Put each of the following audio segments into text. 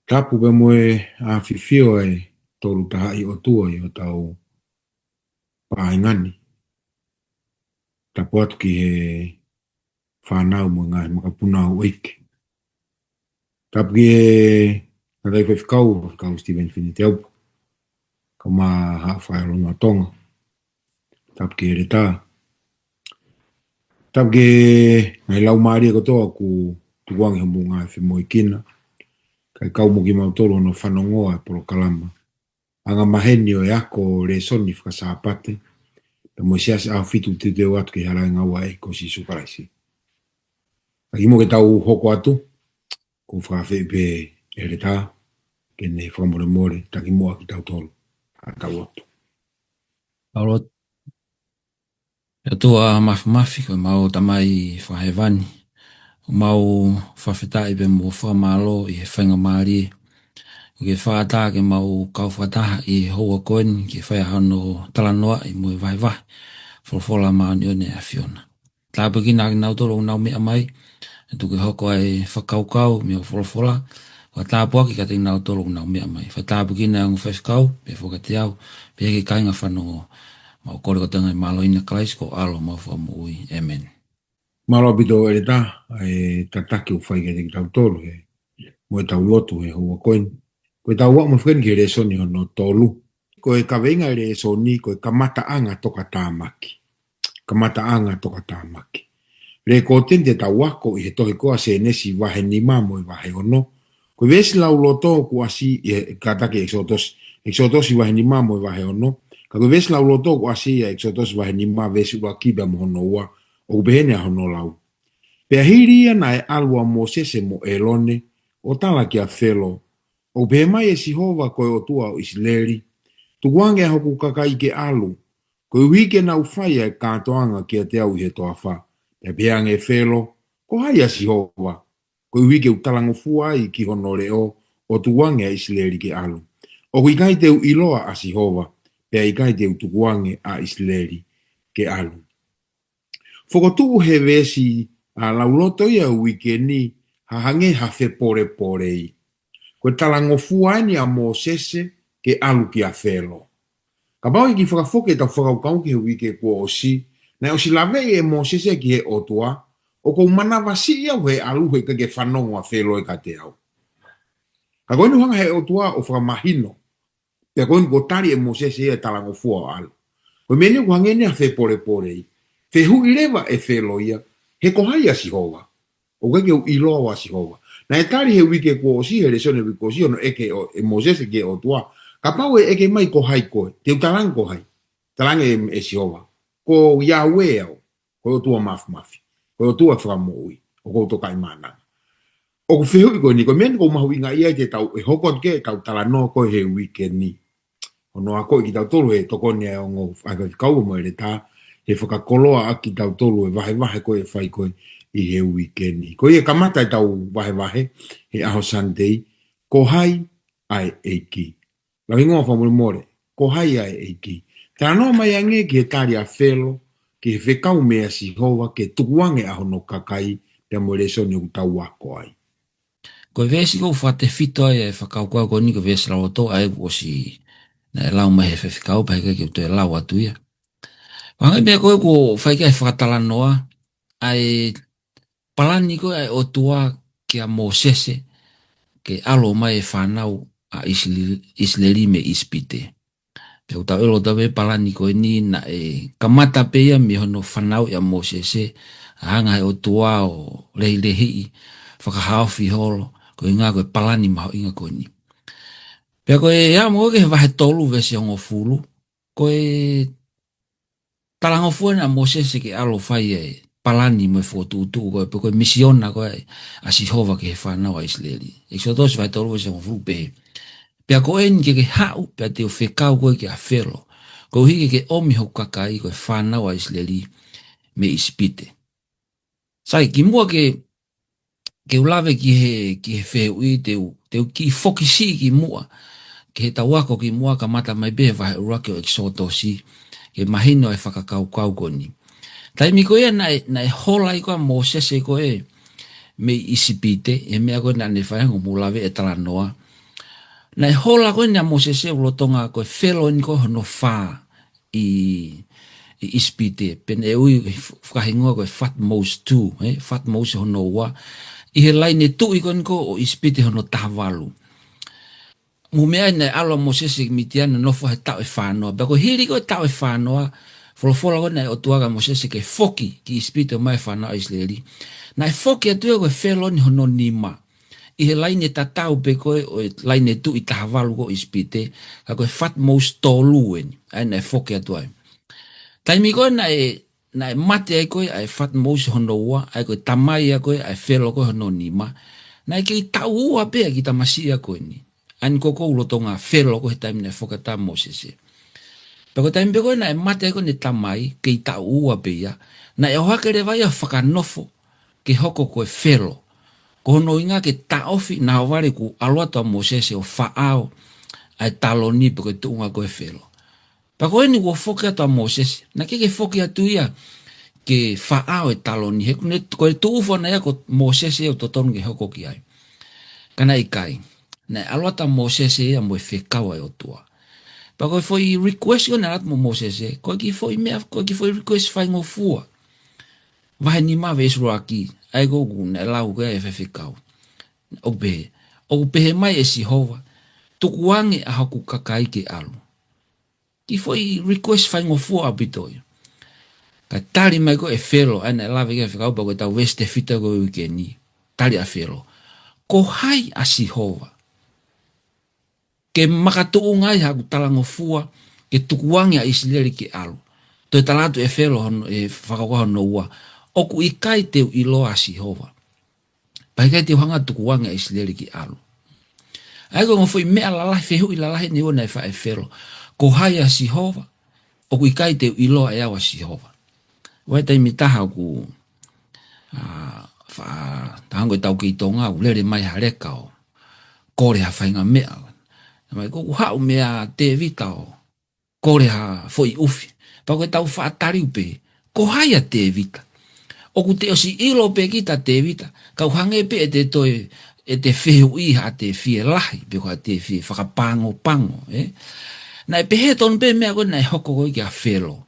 Tapu pe moe a whiwhio e tolu taha i o tua i o tau pāingani. Tapu atu ki he whanau mo ngai makapuna o ike. Tapu ki he nadai whiwhikau Stephen Finiti aupu. Ka mā haa whaeronga tonga. Tapu ki he reta. Tapu ki he ngai lau maari e katoa ku tuwangi hamu ngai whimoe kina. Kai kau mo ki mautoro no whanongoa e polo kalama. Anga maheni o e ako re soni whakasāpate. Pe mo sias a fitu te te watu ki harai ngawa e ko si sukaraisi. Aki mo ke tau hoko atu, ko whawhi pe e reta, ke ne whamore more, taki mo aki tau tolu, a tau atu. Alo, tua mafi ko mau tamai whahewani. Mau whawhitai pe mo whamalo i he whainga maari. Ke whaata ke mau kau whataha i hoa koen ke whaiahano talanoa i mui vai vai. Wholwhola maani o ne a whiona. Tāpu ki nāki nau toro nau mea mai. Tu ke hoko ai whakaukau me o wholwhola. Wa tāpu aki ka te nau toro nau mea mai. Whatāpu ki nā ngu whewhikau pe whakati au. Pe heke kainga whanongo. Mau kore ko tanga i malo ina Christ ko alo mau whamui. Amen. Malo bito e reta, e tataki u whai ke te tau tolu he, mo e tau lotu he hoa koen. Ko e tau wak mo when ki re soni hono tolu. Ko e ka venga re soni, ko e kamata anga toka tāmaki. Kamata anga toka tāmaki. Re ko tente tau wako i he tohe koa se nesi wahe ni mamo i wahe ono. Ko vesi lau loto ku asi i katake exotos i wahe ni mamo i wahe ono. Ka ko vesi lau loto ku asi i exotos i wahe ni mamo vesi ua kiba mo hono ua. O behene a hono lau. Pea hiri ana e alua mo sese mo elone, o tala ki a whelo. O behe mai e sihova koe o tua o Isleri. Tukuange a hoku kakai ke alu. Koe wike na ufaya e kātoanga ki a te au he toa wha. Pea behange e whelo, ko hai a sihova. Koe wike u talango fua i ki hono reo, o tukuange a Isleri ke alu. O kui kai te u iloa a sihova, pea i kai te u tukuange a Isleri ke alu. Whakatuku he vesi a lauloto ia wikeni ha hange ha fe pore pore i. Koe talango fuani a mo sese ke alu ki a whelo. Ka bau i ki whakafoke tau whakaukau ki he wike kua osi, na osi lawe e mo sese ki he otua, o kou mana wasi au he alu he kake whanongo a whelo e ka te au. Ka koe hanga he otua o whakamahino, pia koe ko tari e mo sese e talango fua o alu. Koe meni ku hangene a fe pore pore i. Fe hui lewa e whelo ia, he kohai a sihova. O kake u iloa wa sihova. Na e tari he wike kua osi, he resone wike osi, ono eke o e mosese ke o tua. Ka pau e eke mai kohai koe, te u talang kohai. Talang e sihova. Ko Yahweh au, ko o tua mafi. Ko o tua whakamoui, o ko toka i mana. O ku whihui koe ni, ko meni ko mahu inga ia te tau e hokot ke, tau talanoa koe he wike ni. Ono a koe ki tau tolu he tokoni e ongo, aga kau mo e re tā, he whakakoloa aki tau tolu e wahe koe e whai koe i he wikeni. Ko ia kamata e tau wahe he aho Sunday, ko hai ai eiki. La ingoa whamuri more, ko hai ai eiki. Tā noa mai ange ki he tari a whelo, ki he whekau mea si hova, ke tukuange aho no kakai, te mo re soni u tau wako ai. Ko vesi ko whate whito e whakau kua ko ni ko vesi lau to ai o si na e lau mai he whekau pa heke ki te lau atu ia. Wangai mea koe ko whaikai whakatala noa ai palani koe ai o tua ki a mo sese ke alo mai e whanau a Isleri me ispite. Pe utau elo tawe palani koe ni na e kamata pe ia mi hono whanau i a mo sese a hanga o tua o lehi whakahao fi holo ko inga koe palani maho inga koe ni. Pea koe ea mo ke vahe tolu vesi ongo fulu, koe talango fuene a Moses ke alo fai e palani mo fotu utu koe, pe koe misiona koe a Sihova ke he whanau a Israeli. Exodus vahe tolu vesi ongo fulu pe. Pea koe ni ke hau, pea te o whekau koe ke a whelo, koe hike ke omi hau kakai koe whanau a Israeli me ispite. Sai, ki mua ke ulawe ki he whehui te ki fokisi ki mua, ke he tawako ki mua ka mata mai be vahe urake o Exodosi, ke mahino e whakakau koni. Tai mi koe na e hola i koa Moses e koe me isipite, e mea koe na ne whaengo mulawe e tala noa, Nai hola koe nea Mosese ulotonga koe whelo ni koe hono whā i ispite. Pene e ui whakahingoa koe Fat Mose 2, Fat Mose hono ua. I he laine tu i koe ni koe o ispite hono tahavalu. Mumea nei alo Mosese mitiana nofo he tau e whānoa. Bako hiri koe tau e whānoa, wholofola koe nei o tuaga Mosese ke foki ki ispite o mai whānoa Israeli. Nai foki atua koe whelo ni hono nima. I he laine tatau pe koe o laine tu i tahavalu ko ispite, ka koe Fat Mose tolu eni, ai nei foki atua. Taimi koe na e mate ai koe ai Fat Mose hono ua, ai koe tamai a koe ai whelo koe hono nima, na e kei tau ua pea ki tamasi a koe ni. Ani koko ulotonga whelo koe taimi na whakata Mosese. Pako taimi pe koe na e mate ai koe ne tamai, kei tau ua pea, na e ohakere vai a whakanofo ke hoko koe whelo. Ko hono inga ke taofi na haware ku aluato a Mosese o whaao ai taloni pe koe tuunga koe whelo. Pako eni ua whoki ato a Moses, na ke whoki atu ia ke whaao e taloni, he kune koe tuufo na ia ko Moses e o totonu ke hoko ki ai. Kana i kai, na aluata Moses e a moe whekawa e o tua. Pako e foi request ko na rat mo Moses e, koe ki foi mea, koe ki foi request whai ngō fua. Vahe ni ma vesro aki, ai gogu na lau koe e whekau. O pehe mai e si hova, tukuange a haku kakai ke alu. Ki foi request whai ngō fua apitoi. Ka tari mai ko e whelo, ana lawe kia whekau pa koe tau weste fita koe uke ni. Tari a whelo. Ko hai a si hova. Ke makatu ngai haku tala ngō fua, ke tukuangi a Israeli ke alu. Toi talatu e whelo e whakauka hono ua. Oku i kai teu ilo a si hova. Pai kai teu hanga tukuangi a Israeli ke alu. Ai ko ngō foi mea lalahi whehu i lalahi ni ona e wha e whelo. Ko hai a si hova, o kui kai teu ilo a eawa si hova. Wai taimi taha ku tahango e tau ki tonga u lere mai hareka o kore ha whainga mea. Mai koku hau mea te vita o kore ha foi ufi. Pako e tau whaatari upe, ko hai a te vita. O ku te osi ilo pe kita te vita, kau hange pe e te toi e te whehu iha te fie lahi, pe koa te fie whakapango pango, Na e pehe tonu pe mea koe na e hoko koe ki a whelo.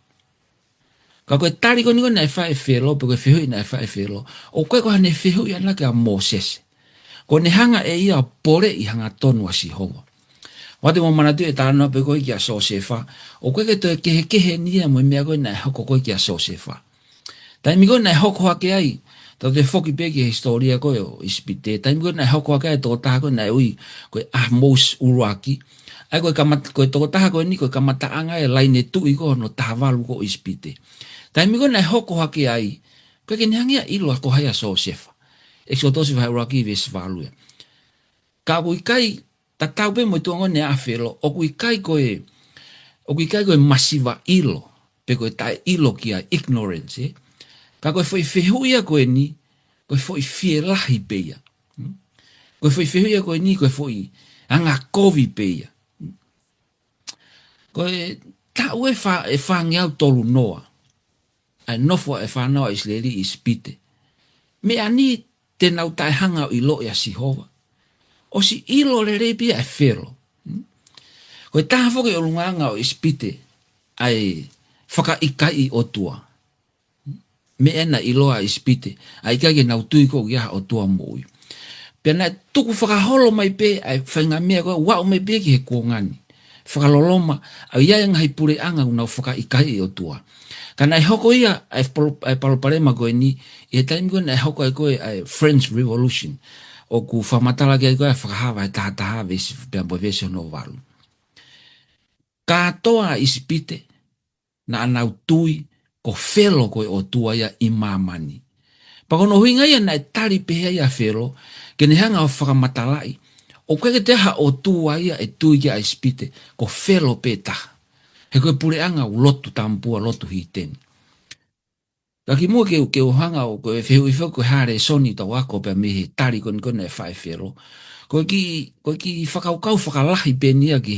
Ka koe tari koe ni koe na e whae whelo, pe koe whehui na e whae whelo. O koe koe ne whehui ana ki a Moses. Ko ne hanga e ia pore i hanga tonu a si hova. Wate mo manatu e tāna pe koe ki a Sosefa. O koe ke toi kehe nia mo mea koe na e hoko koe ki a Sosefa. Tai mi koe na e hoko hake ai. Tau te whoki pe ki historia koe o ispite. Tai mi koe na e hoko hake ai tō taha koe na e ui koe Moses uruaki. Ai koe toko taha koe ni koe kamata anga e laine tu i koe no taha walu ko ispite. Tai mi koe na hoko hake ai, koe ke nehangia ilo ako hai a Sosefa. Exodosi vai uraki ves valu. Ka kui kai, ta tau pe mo tuango ne a whelo, o kui kai koe masiva ilo, pe koe tae ilo ki a ignorance, Ka koe foi whehuia koe ni, koe foi fie lahi peia. Koe foi whehuia koe ni, koe foi anga kovi peia. Koe tau e whangeau tolu noa. Ai nofo e whanau Israeli i spite. Me ani te nau tae hanga o ilo ia si hova. O si ilo le repia e whero. Koe taha whoke o lunganga o ispite ai whaka ikai o tua. Me ena iloa ispite ai kage nau tui ko ia o tua moi. Pena tuku whakaholo mai pe ai whainga mea koe wau mai pe ki he kuongani. Whakaloloma au ia ngai pure anga unau whaka ikai o tua. Kana ai hoko ia ai palopalema koe ni i he taimi koe ai hoko ai koe ai French Revolution o ku whamatala ki ai koe ai whakahawa ai tahataha vesi peampo vesi no walu. Katoa ispite na anau tui ko whelo koe o tua ia i mamani. Pakono huinga ia na e tari pehea ia whelo ke ne hanga o whakamatalai o koe ke teha o tua ia e tui ia ispite ko whelo petaha. He koe pure anga u lotu tampua, lotu hiteni. Kaki mua ke o hanga o koe whehu i whau koe hare soni tau ako pia mehe tari koni kone e whae whero. Koe ki whakaukau whakalahi penia ki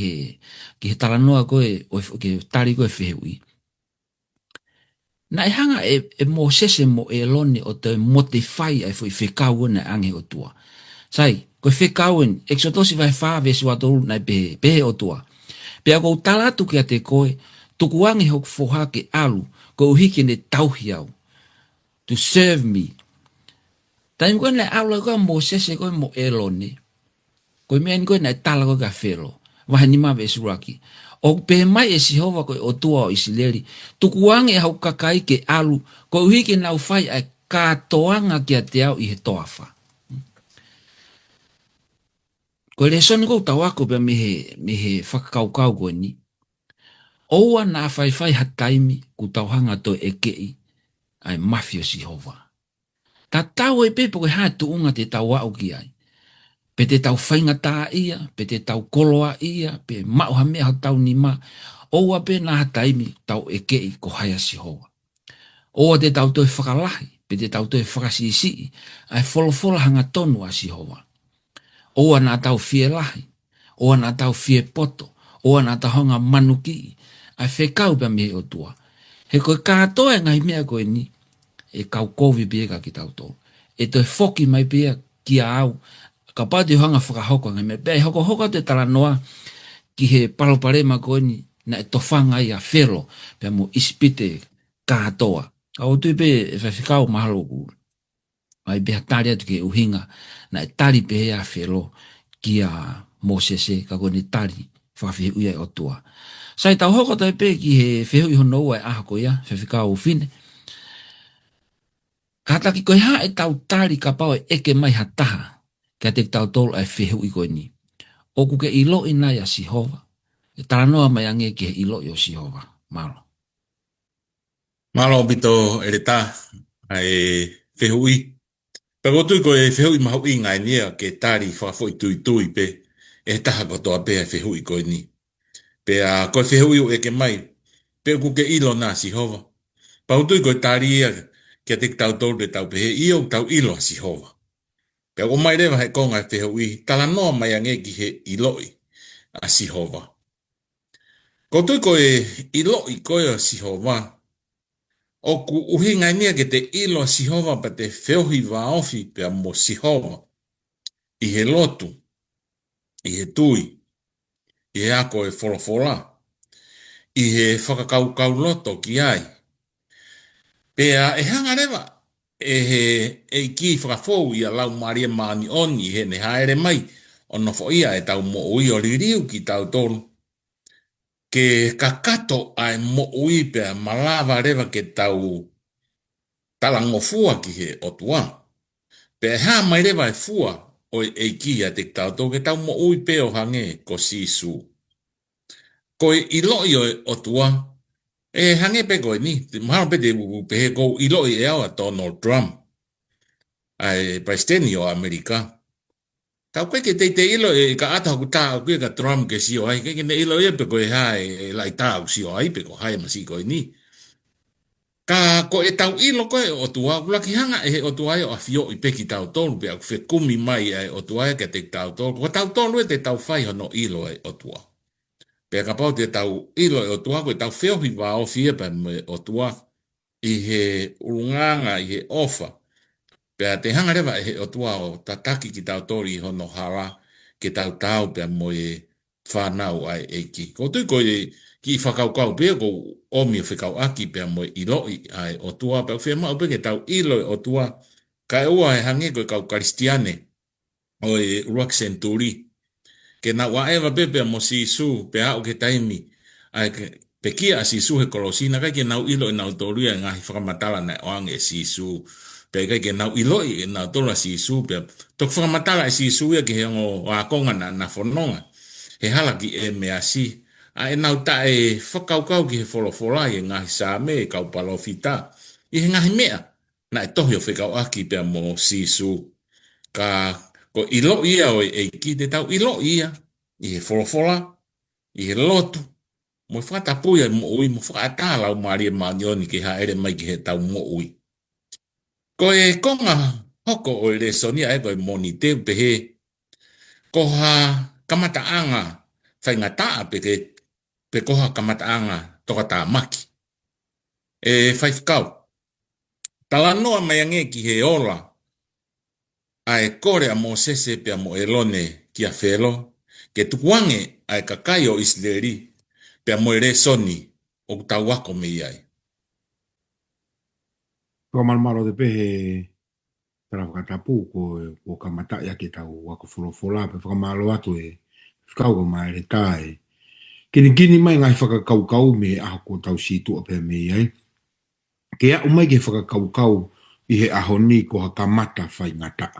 he talanoa koe ke tari koe whehu i. Na e hanga e mo sese mo e loni o te mote whai ai fui whekau na ange o tua. Sai, Ko fe kauen, exodosi vai fa ve swa tolu na be o tua. Pe ko tala tu kia te koe, tukuangi hok foha ke alu, ko uhiki ne tauhiau. To serve me. Tai ko na alu ko mo sese ko mo eloni. Ko men ko na tala ko ka felo. Wa ni ma ve suraki. O pe mai e Jehova ko o tua o Isileri. Tukuangi hok kakai ke alu, ko uhiki na ufai ai ka toanga kia te au i he toafa. Ko le soni ko tawako pe me he whakakaukau ko ni. Oua na whaiwhai hataimi ku tauhanga to ekei ai mafio Jehova. Ta tau e pepo ke hatu unga te tau au ki ai. Pe te tau whainga tā ia, pe te tau koloa ia, pe mauha mea ha tau ni ma. Oua pe na hataimi tau ekei ko haya Jehova. Oua te tau toi whakalahi, pe te tau toi whakasisi, ai wholofola hanga tonu a Jehova. Oua na tau fie lahi, oua na tau fie poto, oua na tau honga manuki, ai whekau pa me o tua. He koe kātoa ngai mea koe ni, e kau kovi pia ka ki tau tō. E toi foki mai pia ki a au, ka pāti hanga whakahoko ngai mea. Pea hoko hoko te tala noa ki he paloparema koe ni, na e tofanga i a whero, pea mo ispite kātoa. A o tui pe e whawhikau mahalo ku. Ai beha tari atu ke uhinga, na e tari pe he a whero ki a Mosese, ka koe ni tari whawhi uia o tua. Sai tau hoko tai pe ki he whehu iho noua e aha koe ia, whewhikau o whine. Ka taki koe ha e tau tari ka pao e eke mai hataha, ka te tau tolu ai whehu i koe ni. O kuke ilo i nai a Jehova, e tala noa mai ange ki he ilo i o Jehova. Malo. Malo bito ereta ai whehu i. Pero tui koe whehu i mahu i ngai nia ke tari whawhoi tui pe, e taha kotoa pe ai whehu i koe ni. Pe a koe whehu i o eke mai, pe kuke ilo na Jehova. Pautui koe tari ia kia te tau tau te tau pehe i o tau ilo a Jehova. Pe o mai rewa he konga e whehu i, tala noa mai ange ki he iloi a Jehova. Ko tui koe iloi koe a Jehova, o ku uhi ngai nia ke te ilo a Jehova pa te wheohi wa ofi pe a mo Jehova. I he lotu, i he tui, i he ako e wholofola, i he whakakaukau loto ki ai. Pea e hanga rewa, e ki whakafou i a lau Maria Mani oni he ne haere mai, o no fo ia e tau mo ui o ririu ki tau tolu. Ke kakato ai mo ui pea malawa rewa ke tau talangofua ki he otua. Pea ha mai rewa e fua o e ki a te tau tolu ke tau mo ui peo hange ko sisu. Ko i loi o otua, e hange pe koe ni, mahalo pe te pehe kou ilo i ea a Donald Trump, ai presidenti o Amerika. Kau koe ke te ilo e ka ata ku tā koe ka Trump ke si o ai, ke ne ilo e pe koe hae lai tā si o ai pe koe hae masi koe ni. Ka koe e tau ilo koe o tua, kula ki hanga e o tua e o afio i peki tau tolu, pe aku fe kumi mai ai o tua e ke te tau tolu, ko tau tolu e te tau whai hono ilo e o tua. Pe ka pau te tau ilo e o tua, koe tau whiohi wa o fie pa me o tua, i he urunganga, i he ofa. Pea te hanga rewa e he o tua o tataki ki tau tori i hono hara, ke tau tau pea mo e whanau ai eiki. Ko tui koe ki whakaukau pea ko omi o whikau aki pea mo i loi ai o tua, pea whia mau pea ke tau ilo o tua, ka e ua e hange koe kau karistiane o e ruak senturi. Ke na wa eva pepe mo sisu pea o ke taimi, ai pe kia a sisu he kolosina, kai ke nau ilo e nau toria ngahi whakamatala na oange sisu, pe kai ke nau iloi e nau tola sisu, pe tok whakamatala e sisu ia ke he ngo wakonga na whanonga, he halaki e mea si, a e nau ta e whakaukau ki he wholofola e ngahi sāme e kau palofita, i he ngahi mea, na e tohi o whikau aki pe mo sisu, ka ko ilo ia o e ki te tau ilo ia, i he wholofola, i he lotu, mo whatapuia mo ui, mo whakatala o Maria Manioni ki ha ere mai ki he tau mo ui. Ko e konga hoko o le sonia e koe moni te pehe, ko ha kamataanga whaingataa pe koha kamataanga toka tā maki. E whaifkau, tala noa mai ange ki he ola, ai kore a Mosese pe a mo elone ki a felo, ke tukuange ai kakai o Isleri pe a mo ere soni o tawako me iai. Ko malmalo de pehe para whakatapu ko kamata ya ke tau wako wholofola pe whakamalo atu whakau ko mai re tae. Kini mai ngai whakakaukau me aho ko tau situ o pe me iai. Ke a umai ke whakakaukau i he ahoni ko ha kamata whai ngata.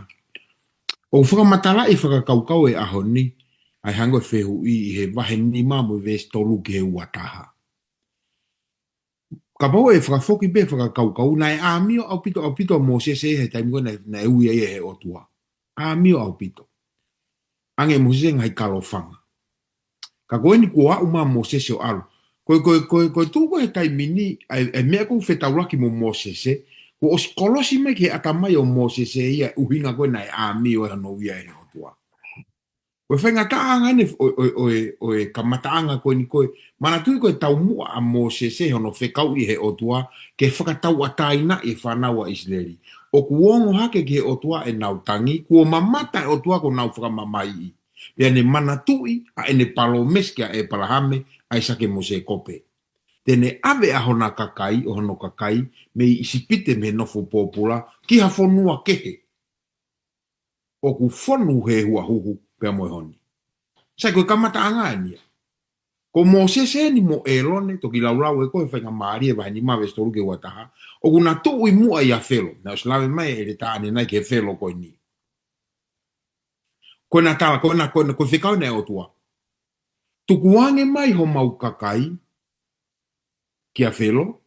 O whakamatala i whakakaukau e ahoni ai hango whehu i he wahe ni mamu i ves tolu ke he uataha. Ka pau e whakafoki be whakakaukau nai a mio au pito Mosese he taimiko na ui e he otua. A mio au pito. Ange Mosese ngai kalofanga. Ka koe ni kua uma Mosese o alu. Koe tuko he taimini e mea kou whetauraki mo Mosese ko os kolosi me ke atamai o Mosese ia uhinga koe nai a mio e hano ia e he otua. Koe whainga taanga ne o e kamataanga koe ni koe. Mana tui koe tau mua a Mosese hono whekau i he otua ke whakatau ataina e whanau a Isleri. O kuongo hake ke he otua e nau tangi, kua mamata e otua ko nau whakamamai i. Pea ne mana tui a ene palo meskia e palahame a isake Mose kope. Tene ave a hona kakai o hono kakai me i isipite me nofo popula ki ha whonua kehe. O ku whonu he hua huhu pea moe honi. Sai koe kamata anga ania. Ko Mosese ni mo elone toki laulau e koe whainga maari e wahi ni mawe storu ke wataha. O kuna tuu i mua i a whelo. Na uslawe mai e re taane nai ke whelo koe ni. Koe na tala, koe whikau nei o tua. Tukuange mai ho mau kakai ki a whelo.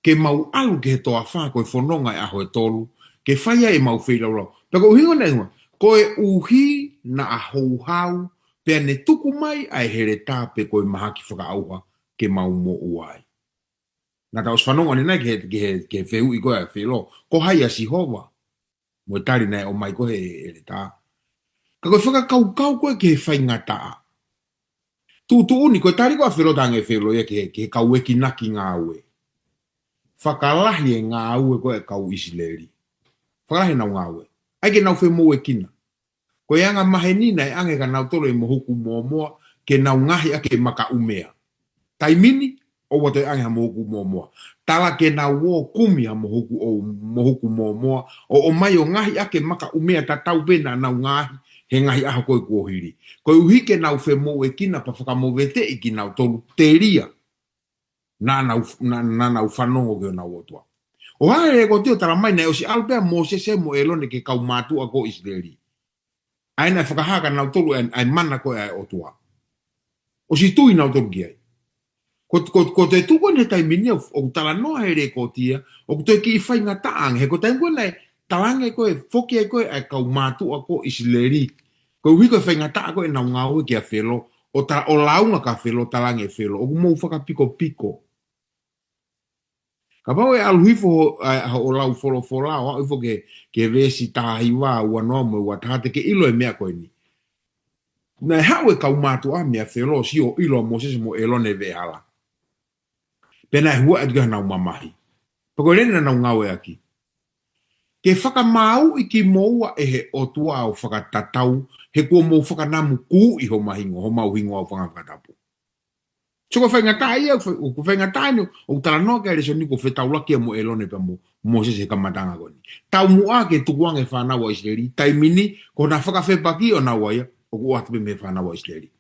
Ke mau alu ke he toa wha koe whanonga e aho e tolu. Ke whaia e mau whilau. Pako uhingo nei hua. Koe uhi na a houhau pea ne tuku mai ai here tāpe koe maha ki whakaauha ke mau mo uai. Nā tau whanonga ni nei ke whehu i koe a whelo. Ko hai a si hova. Mo tari nei o mai koe here tā. Ka koe whakakau koe ke whainga tā. Tu uni koe tari koe a whelo tange whelo ia ke kau eki naki ngā ue. Whakalahi e ngā ue koe kau Isileri. Whakalahi nau ngā ue. Ai ke nau whemo e kina. Ko anga mahenina e ange ka nau tolo e mohuku moa ke nau ngahi ake maka umea. Taimini o wato e ange ha mohuku moa. Tala ke nau o kumi ha mohuku moa. O mai o ngahi ake maka umea ta tau pena nau ngahi he ngahi aho koe kuohiri. Koe uhi ke nau whemo e kina pa whakamovete i ki nau tolu teria. Na nau whanongo ke o nau otua. O hae e ko teo tala mai nei o si alpea Mosese mo elone ke kau mātua ko Isleri. Aina whakahaka nau tolu ai mana koe ai otua. O si tui nau tolu ki ai. Ko te tuko ne tai mini o tala noa he re ko tia, o te ki i whainga taang, he ko tai koe nei talange koe, whoki ai koe ai kau mātua ko Isleri. Ko hui koe whainga taa koe nau ngau ki a whelo, o launga ka whelo talange whelo, o mou whakapiko piko. Ka pau e aluhifo o lau wholofola o hau ke vesi tahi wā ua noa mo ua tahate ke ilo e mea koe ni. Nei hau e kau mātua mea whelo si o ilo Mosese mo elone vehala. Pena e hua e tuka nau mamahi. Pako rena nau ngau e aki. Ke whakamau i ki moua e he o tua au whakatatau he kua mou whakanamu kū i ho mahingo, ho mau hingo au whakatapu. So ko whainga tai au, ko whainga tai no, o tala noa ke reso ni ko whetaulaki a mo elone pa mo Mosese ka matanga koni. Tau mua ke tukuange whanau a Isleri, tai mini, ko na whakawhepaki o na waia, o ku atupe me whanau a Isleri.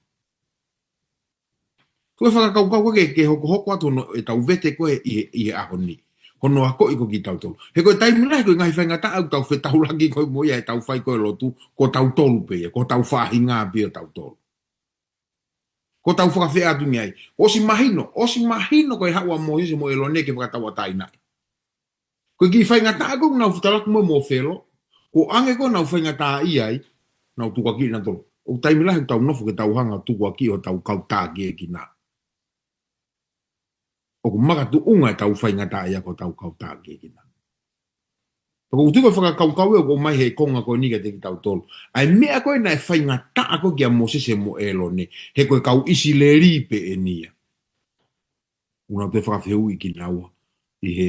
Ko whakakaukau ke hoko atu no e tau vete koe i he aho ni. Hono ako i ko ki tau tolu. He koe tai muna koe ngai whainga tai au tau whetaulaki koe moia e tau whai koe lotu, ko tau tolu pe, ko tau whahinga pe o tau tolu. Ko tau whakawhea atu ni ai. Osi mahino koe haua Mosese mo elone ke whakatau atai nai. Koe ki whainga taa koe nau whtalaku mo whelo, ko ange koe nau whainga taa i ai, nau tukaki na tolo. O taimilahi tau nofo ke tau hanga tukaki o tau kau tāki e ki nā. O ku makatu unga e tau whainga taa ia ko tau kau tāki e ki nā. Ko utuko whakakaukau e o mai he konga koe nika te ki tau tolo. Ai mea koe na e whainga taa koe ki a Mosese mo elone, he koe kau Isileri pe e nia. Una te whakawhehu i ki naua, i he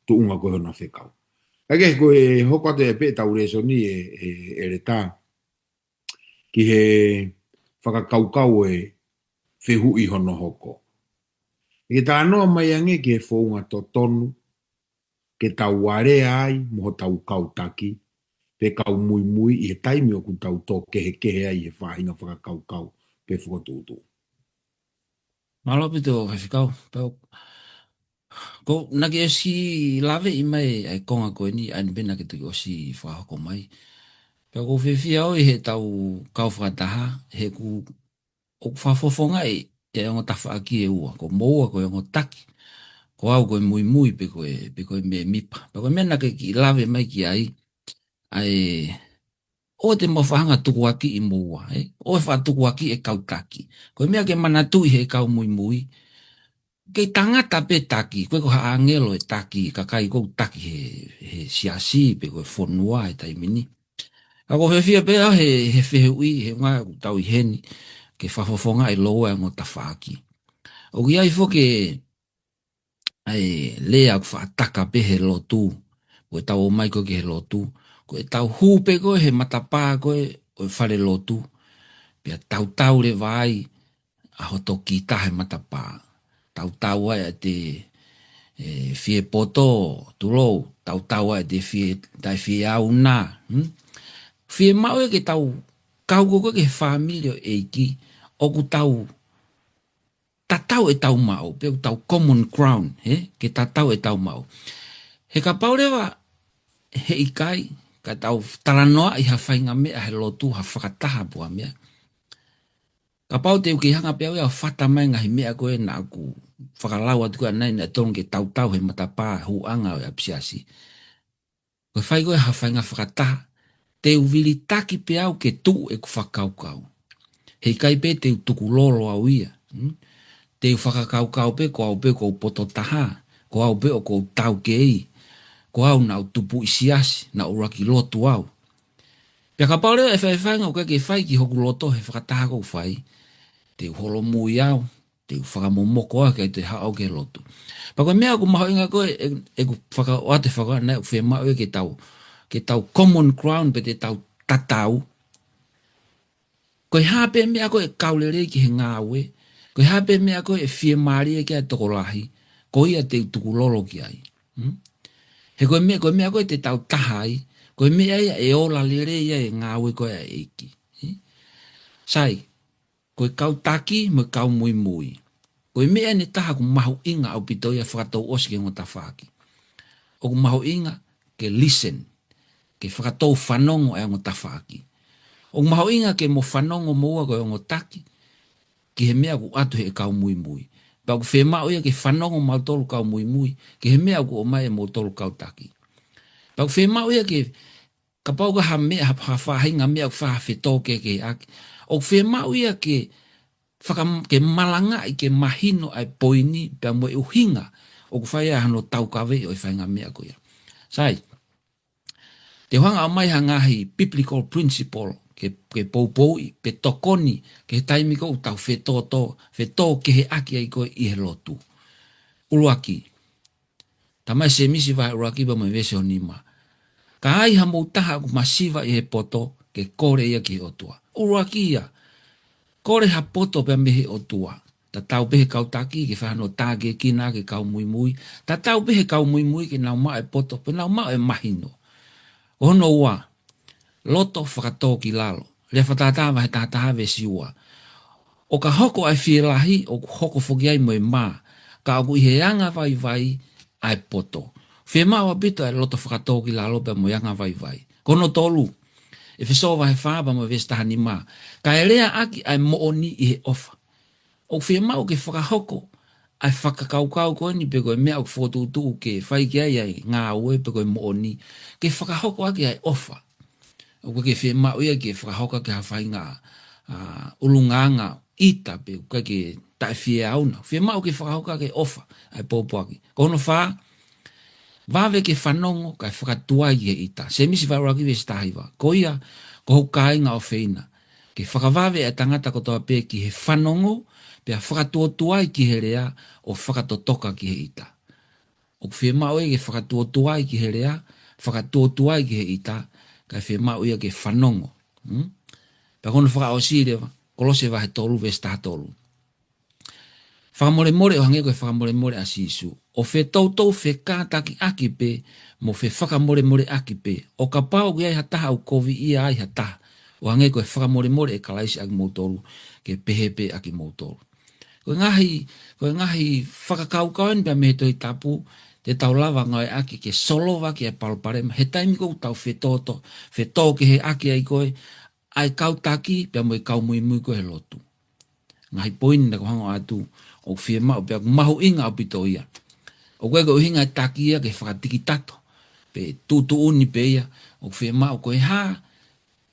tu unga koe hona whekau. Ake ko e hoko te pe tau le soni e le tā. Ki he whakakaukau e whehu I hono hoko. I tā anoa mai ange ki he whounga to tonu, ke tau ware ai moho tau kautaki, pe kau mui mui I he taimi o ku tau tō kehe ai he whahinga whakakaukau pe whakatūtu. Malo pito whawhikau. Ko naki e si lawe I mai ai konga koe ni ai bena ke tuki o si whahoko mai. Pea ko whiwhia o I he tau kau whakataha, he ku o whafofonga e ongo tawha aki e ua, ko moua koe ongo taki. Ko au koe mui mui pe koe me mipa. Pe koe mena ke ki lawe mai ki ai o te mawhahanga tuku aki I moua, o e wha tuku aki e kau taki. Koe mea ke manatui he kau mui mui, kei tangata pe taki, koe ko haangelo e taki, kakai kou taki he siasi, pe koe whonua e taimini. Ako whiwhia pe au he whihui, he ngā tau I heni, ke whafofonga e loa e ngota whaaki. O ki ai whoke, ai lea ku whaataka pe he lotu, koe tau o mai koe ke he lotu, koe tau hupe koe he matapā koe o whare lotu, pia tau le vai, a hoto ki tahe matapā. Tau ai a te fie poto tulou, tau ai te fie au nā. Fie mau e ke tau kau koe ke familio e ki, o ku tau tatau e tau mau, pe tau common ground, ke tatau e tau mau. He ka paurewa he ikai, ka tau talanoa I hawhainga mea he lotu ha whakataha pua mea. Ka pau te uki hanga pia wea whata mai ngahi mea koe na aku whakalau atu koe nai na tonu ke tau he matapā huanga o apsiasi. Koe whai koe hawhainga whakataha, te uvili taki pe au ke tu e ku whakaukau. Hei kai pe te tuku lolo au ia. Te whakakaukau pe ko au pe ko poto taha, ko au pe o ko tau kei, ko au na tupu isiasi, na uraki lotu au. Pia ka paureo e whaiwhainga o ke whai ki hoku loto he whakataha kou whai, te holo mui au, te whakamomoko au ke te hao ke lotu. Pa koe mea ku maho inga koe e ku whakaoate whakaoate whai mau e ke tau common ground pe te tau tatau. Koe hape mea koe kaulere ki he ngāwe, koe hape mea koe e fie maari e kia tokolahi, ko ia te tuku lolo ki ai. He koe mea koe te tau tahai, koe mea ia e ola lere ia e ngāwe koe a eiki. Sai, koe kau taki me kau mui mui. Koe mea ne taha ku mahu inga au pito ia whakatou osi ke ngota whaki. O ku mahu inga ke listen, ke whakatou whanongo e ngota whaki. O ku mahu inga ke mo whanongo moua koe ngotaki, ki he mea ku atu he kau mui mui. Pa ku whemau ia ke whanongo mau tolu kau mui mui, ki he mea ku o mai e mo tolu kau taki. Pa ku whemau ia ke kapau ka ha mea ha whahinga mea ku whawhetoke ke aki. O ku whemau ia ke malanga I ke mahino ai poini pe mo e uhinga o ku whaia hano tau kawe o I whainga mea ko ia. Sai, te hanga o mai hangahi biblical principle ke poupoi, pe tokoni, ke taimi ko tau whetō ke he aki ai koe I he lotu. Uruaki. Tamai se misi vai uruaki ba mai vese o nima. Ka ai ha moutaha ku masiva I he poto ke kore ia ki otua. Uruaki ia. Kore ha poto pe mehe otua. Ta tau pehe kau taki ke whahano tāge kina ke kau mui mui. Ta tau pehe kau mui mui ke nau maa e poto, pe nau maa e mahino. Hono ua. Loto whakatō ki lalo. Lea whatātāwa he tātaha vesi ua. O ka hoko ai whielahi, o ku hoko whoki ai moe maa. Ka aku I he anga vai vai ai poto. Whema wa bito ai loto whakatō ki lalo pe moe anga vai vai. Kono tolu. E whesowa he whaaba moe vestaha ni maa. Ka e rea aki ai mooni I he ofa. O whema o ke whakahoko ai whakakaukau koe ni pe koe mea o whotutu ke whai ki ai ngā ue pe koe mooni. Ke whakahoko aki ai ofa. O ke whema o ia ke whakahoka ke hawhai ngā ulunganga ita pe ke tai whie auna. Whema o ke whakahoka ke ofa ai pōpuaki. Kono wha, wawe ke whanongo kai whakatuai he ita. Se misi whauraki we stahiwa. Ko ia, ko hau kāinga o wheina. Ke whakawawe e tangata kotoa pe ki he whanongo, pe a whakatuotuai ki he rea o whakatotoka ki he ita. O whema o e ke whakatuotuai ki he rea, whakatotua i ki he ita, kai whi mau ia ke whanongo. Pa kono whaka o sire, kolose wahe tolu, vesta tolu. Whakamore more o hange koe whakamore more a sisu. O whe tautou whe kātaki aki pe, mo whe whakamore more aki pe. O ka pao ki ai hataha au kovi ia ai hataha. O hange koe whakamore more e kalaisi aki moutoru, ke pehepe aki moutoru. Koe ngahi whakakaukauan pia me he toi tapu, te tau lava ngai aki ke solo waki e palparema. He taimi kou tau whe tō ke he aki ai koe, ai kautaki pia mo i kau mui koe he lotu. Ngahi poini na ko hango atu, o whie mao pia mahu inga o pito ia. O koe ko hinga taki ia ke whakatiki tato, pe tutu uni pe ia, o whie mao koe ha,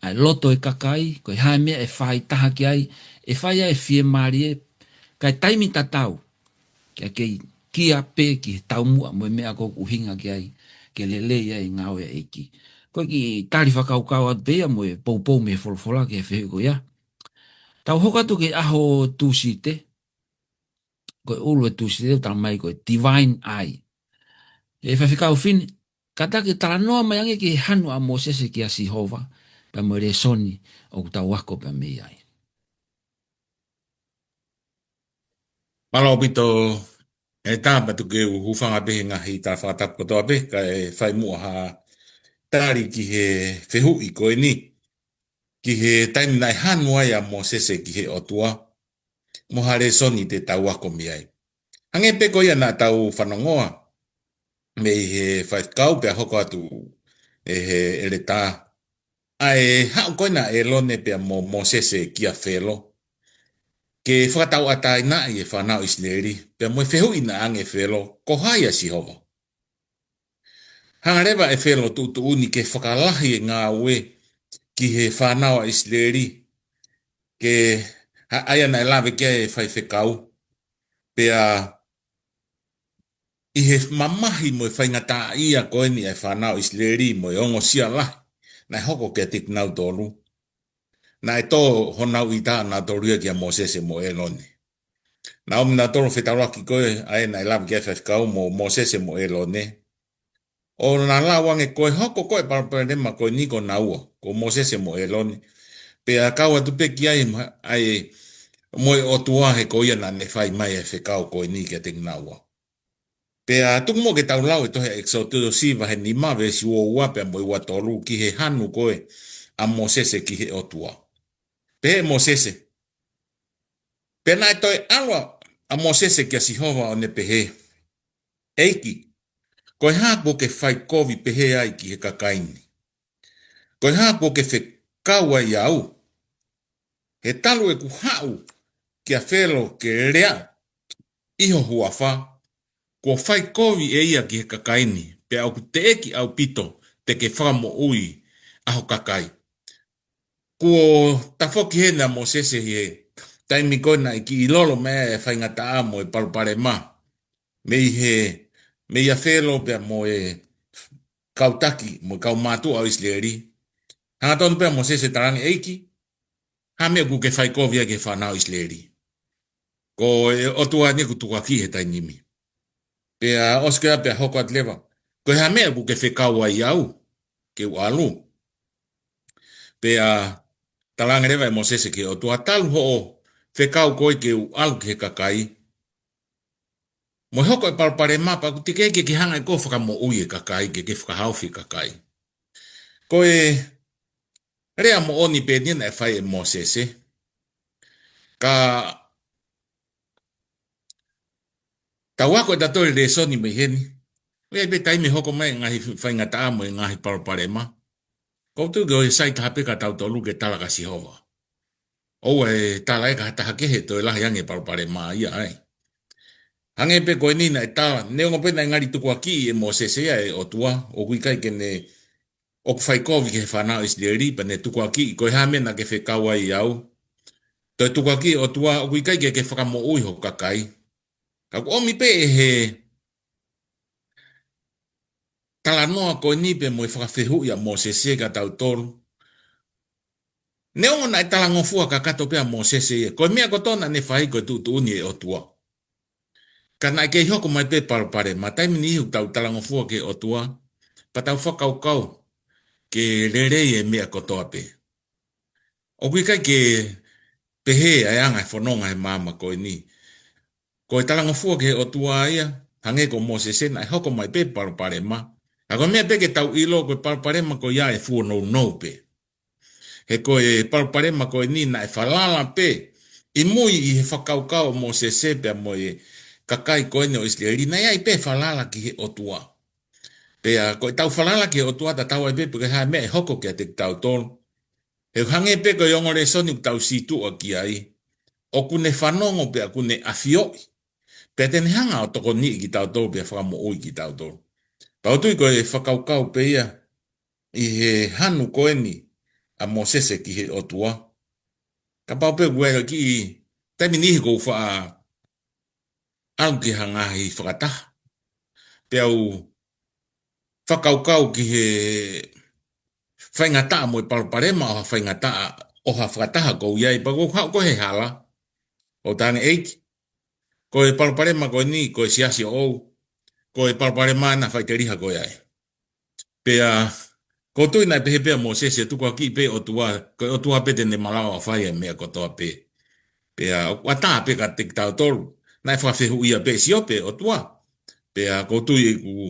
ai loto e kakai, koe ha mea e whai taha ki ai, e whai ai whie maari e, kai taimi tatau, ke kia pe ki tau mua mo mea ko uhinga ki ai, ke lele ia i ngau e eki. Koe ki tari whakaukau atu pe ia mo e poupou me folfola ke whehu ko ia. Tau hokatu ke aho tūsite, koe ulu e tūsite, tala mai koe divine eye. E whawhikau whini, kata ke tala noa mai ange ki hanu a Mosese ki a Sihova, pa mo re soni o kutau wako pa mei ai. Malo pito e tāpatu ke uhufanga pehe ngahi tā whakatapu kotoa pe, ka e whai mua ha tāri ki he whehu i koe ni, ki he taimi nai hanua ia Mosese ki he otua, moha re soni te tau wako mi ai. Hange pe koe ia nā tau whanongoa, me he whaikau pia hoko atu e he ere tā. Ai hau koe na e lone pia mo Mosese ki a whelo, ke whakatau atai na i e whanau isleri, pia mo e whehu ina ange whelo, ko hai a Sihova. Hangarewa e whelo tutu uni ke whakalahi e ngā ue ki he whanau a isleri, ke aia na e lawe kia e whai whekau, pia i he mamahi mo e whaingata ia koe ni e whanau isleri mo e ongo sia lahi, na hoko ke tik nau tolu. Na e tō honau i tā nā tōrua ki a Mosese mo e lone. Na omi nā tōru whetaraki koe ae na e lawa ki a whawhikau mo Mosese mo e lone. O nā lawange koe hoko koe paraparema koe niko na ua, ko Mosese mo e lone. Pea kaua tu peki ai mo e otua he koe ia nā ne whai mai e whekau koe ni ki a ting na ua. Pea tuku mo ke tau lau e tohe exotudo siva he ni mawe si ua ua pea mo i watoru ki he hanu koe a Mosese ki he otua. Pe Mosese. Pe nai toi alwa a Mosese ki a Sihova o ne pehe. Eiki. Koe hapo ke whai kovi pehe ai ki he kakaini. Koe hapo ke whe kaua i au. He talu e ku hau ki a whelo ke rea. Iho hua wha. Ko whai kovi e ia ki he kakaini. Pe au ku te eki au pito te ke whamo ui aho kakai. Ko tafoki he na Mosese he taimi koe na i ki ilolo mea e whaingata a mo e parupare ma. Me ia whelo pia mo e kautaki mo e kau mātu au isleri. Hanga tonu pia Mosese tarangi eiki. Hamea ku ke whaikovia ke whanau isleri. Ko e otua ni ku tukaki he tainimi. Pia oskea pia hoko at lewa. Ko hamea ku ke whekaua i au. Ke u alu. Pia talanga rewa e Mosese ke o tua talu ho o whekau koe ke u alu ke kakai. Mo hoko e palpare mapa ku tike ke hanga e ko whakamo ui e kakai ke whakahauwhi kakai. Koe rea mo oni pe nina e whai e Mosese. Ka tawako e tatori re soni me heni. Wea pe taimi hoko mai ngahi whaingata amo e ngahi palpare ma. Koutu ge o e sai tahape ka tau tolu ke tala ka Sihova. O e tala e ka taha kehe to e lahi ange palpare maa ia ai. Hange pe koe nina e tala, neongo pena ngari tuku aki e Mosese ia e otua, o kuikai ke ne o kwhaikovi ke whanau isleri, pa ne tuku aki, koe hamena ke whekaua i au. To e tuku aki otua, o kuikai ke whakamo ui ho kakai. Kaku omi pe e he tala noa koe ni pe mo e whakawhehu ia Mosese ka tau tolu. Neongo na e tala ngofua ka kato pia Mosese ia. Koe mea kotona ne whai koe tutu uni e otua. Ka na ke hoko mai pe parpare, ma taimi ni hiu tau tala ngofua ke otua. patau whakaukau, ke rere e mea kotoa pe. O kui kai ke pehe ai anga whanonga he mama koe ni. Koe talanga fua ke o tua ia, hange ko Moses ai hoko mai pe parupare ma. A koe mea pe ke tau ilo koe parupare ma koe ia e fua nou pe. He koe parupare ma koe ni na e whalala pe. I mui i he whakaukau Moses pe a moe kakai koe ne o Israeli, na ia i pe whalala ki he o tua. Pe a koe tau whalala ki he o tua ta tau ai pe pe hae mea e hoko ki a te tau tonu. He hange pe koe ongore soni tau situ o ki ai. O kune whanongo pe a kune afioi. Pe tene hanga o toko ni ki tau tolu pe a whakamo oi ki tau tolu. Pa o tui koe whakaukau pe ia i he hanu koe ni a Mosese ki he o tua. Ka pau pe kue ki taimi nihi kou wha au ki hanga hi whakataha. Pe au whakaukau ki he whaingataa mo i paruparema o ha whaingataa o ha whakataha kou iai pa kou he hala. O tāne eiki. Ko e paruparema koe ni, ko e siasi ou. Ko e paruparema na whaiteriha koe ai. Pea, ko tui nai pehe pea Moses e tuku aki pe o tua, ko o tua pe tene malawa a whai e mea kotoa pe. Pea, o taa pe ka te tau toru. Nai whawhehu ia pe si ope o tua. Pea, ko tui e ku,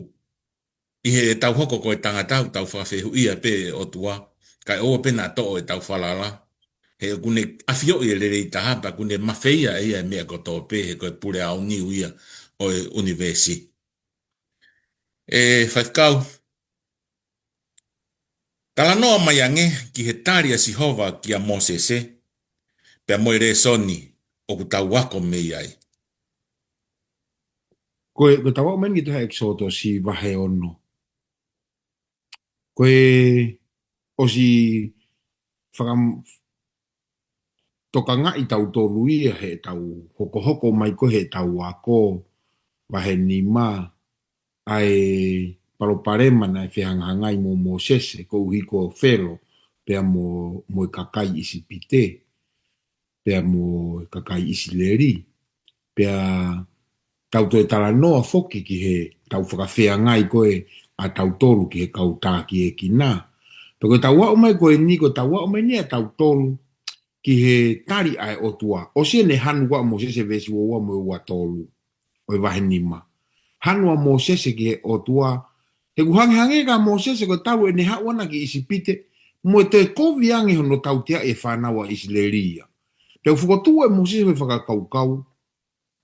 i he tau hoko koe tangatau, tau whawhehu ia pe o tua. Kai oa pe na to e tau whalala. He kune afio i lere i taha, pa kune mawheia ia e mea kotoa pe, he koe pure au niu ia o e universi. E whaikau, tala noa mai ange ki he taria Sihova ki a Mosese, pe a moere soni o ku tau wako mei ai. Koe tau wako meni ki taha eksoto si wahe ono. Koe o si toka nga i tau toru ia he tau hoko mai ko he tau wako wahe ni ma ai paroparema na e whihangangai mo Mosese ko uhiko whero pea mo i kakai isi pite pea mo kakai isi leri pea tau to e tala noa foki ki he tau whakawhiangai koe a tau toru ki he kautā ki e kina. Toko tau wao mai koe ni ko tau wao mai ni a tau toru ki he tari ai o tua. O sia ne hanu wa Mosese vesi wa mo ua tolu. O i wahe nima. Hanu a Mosese ki he o tua. He kuhange ka Mosese ko tau e ne hawana ki isi pite. Mo te kovi ange hono tau tia e whanawa isi leria. Te ufukotua e Mosese me whakakaukau.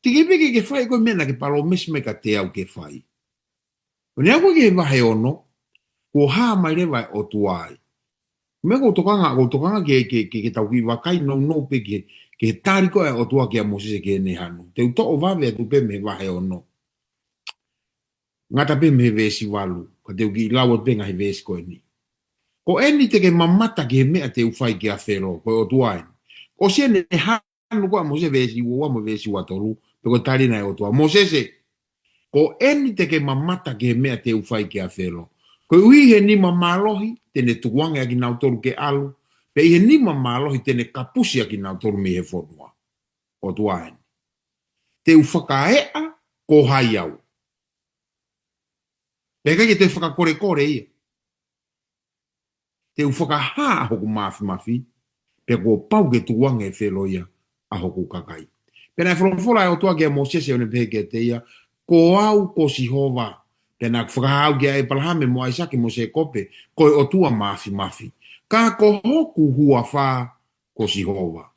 Tiki piki ke whai koe mena ke palo mesme ka te au ke whai. O ne ako ke wahe ono. Ko haa mai rewa o tuai. Me ko tokanga ke tau ki wakai no pe ke tari ko e o tua ki a Mosese ke ne hanu. Te uto o wawe atu pe me wahe ono. Ngata pe me vesi walu. Ka te uki lawat pe ngahi vesi koe ni. Ko eni te ke mamata ke mea te ufai ki a whero ko o tuai. O sia ne hanu ko a Mosese vesi ua mo vesi watoru. Pe ko tari na e o tua. Mosese. Ko eni te ke mamata ke mea te ufai ki a whero. Ko ui he nima malohi, tene tukuange aki nautoru ke alu, pe i he nima malohi tene kapusi aki nautoru me he whonua. O tuaen. Te ufakaea ko hai au. Pe kai te whakakore ia. Te ufakaha hoku mafi, pe ko pau ke tukuange e whelo ia a hoku kakai. Pe nai whonfola e o tua ke a Mosese o ne peke te ia, ko au ko Sihova, pena whakahau ki ai palahame mo aisaki mo se kope, koe o tua mafi. Ka ko hoku hua wha ko Sihova.